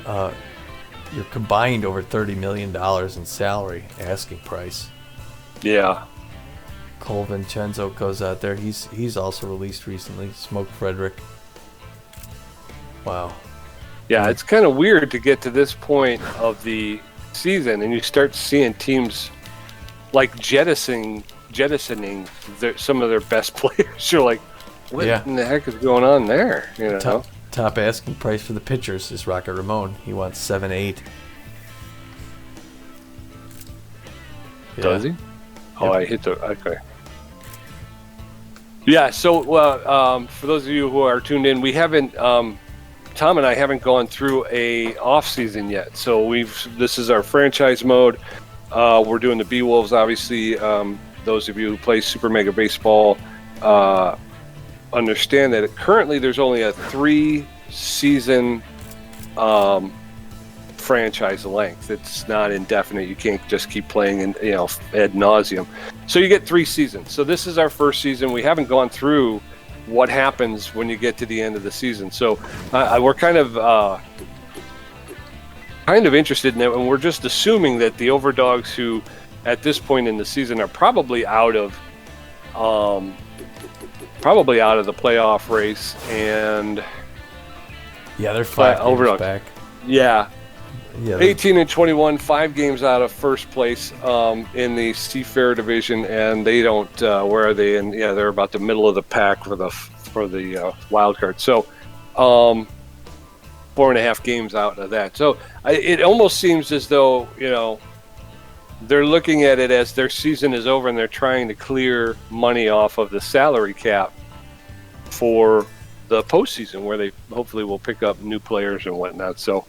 A-. You're combined over $30 million in salary asking price. Yeah. Cole Vincenzo goes out there. He's also released recently. Smoke Frederick. Wow. Yeah, it's kind of weird to get to this point of the season and you start seeing teams like jettisoning some of their best players. You're like, what in the heck is going on there? Top asking price for the pitchers is Rocket Ramon. He wants 7-8. Yeah. Does he? Oh, I hit the okay. Yeah. So, for those of you who are tuned in, we haven't. Tom and I haven't gone through a off season yet. So this is our franchise mode. We're doing the Beewolves, obviously. Those of you who play Super Mega Baseball understand that currently there's only a 3-season franchise length. It's not indefinite. You can't just keep playing ad nauseum. So you get 3 seasons. So this is our first season. We haven't gone through what happens when you get to the end of the season. So we're kind of interested in it, and we're just assuming that the Overdogs, who at this point in the season are probably out of the playoff race, and they're 5 games back. Yeah, 18-21, 5 games out of first place in the Seafair division, and they don't. Where are they? And they're about the middle of the pack for the wild card. So, 4.5 games out of that. So it almost seems as though they're looking at it as their season is over and they're trying to clear money off of the salary cap for the postseason, where they hopefully will pick up new players and whatnot. So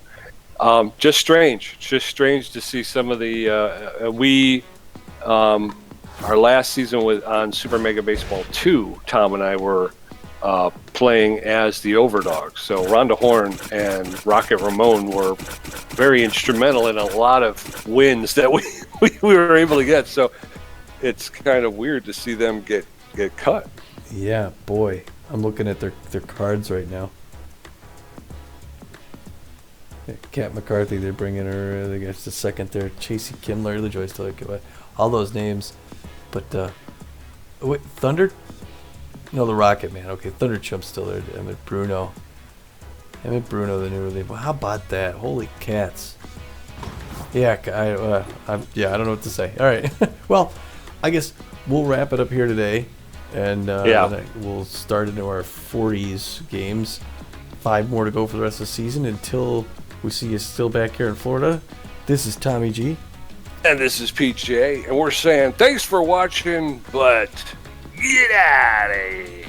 just strange to see some of the our last season on Super Mega Baseball 2, Tom and I were playing as the Overdogs. So Rhonda Horn and Rocket Ramon were very instrumental in a lot of wins that we were able to get. So it's kind of weird to see them get cut. Yeah, boy. I'm looking at their cards right now. Kat McCarthy, they're bringing her. I guess the second there. Chasey Kim, Larry LaJoy, all those names. But wait, Thunder? No, the Rocket Man. Okay, Thunder Chump's still there. Emmett Bruno, the new relief. Well, how about that? Holy cats! Yeah, I don't know what to say. All right, well, I guess we'll wrap it up here today, and we'll start into our 40s games. 5 more to go for the rest of the season until we see you still back here in Florida. This is Tommy G. And this is PJ, and we're saying thanks for watching, but get out of here.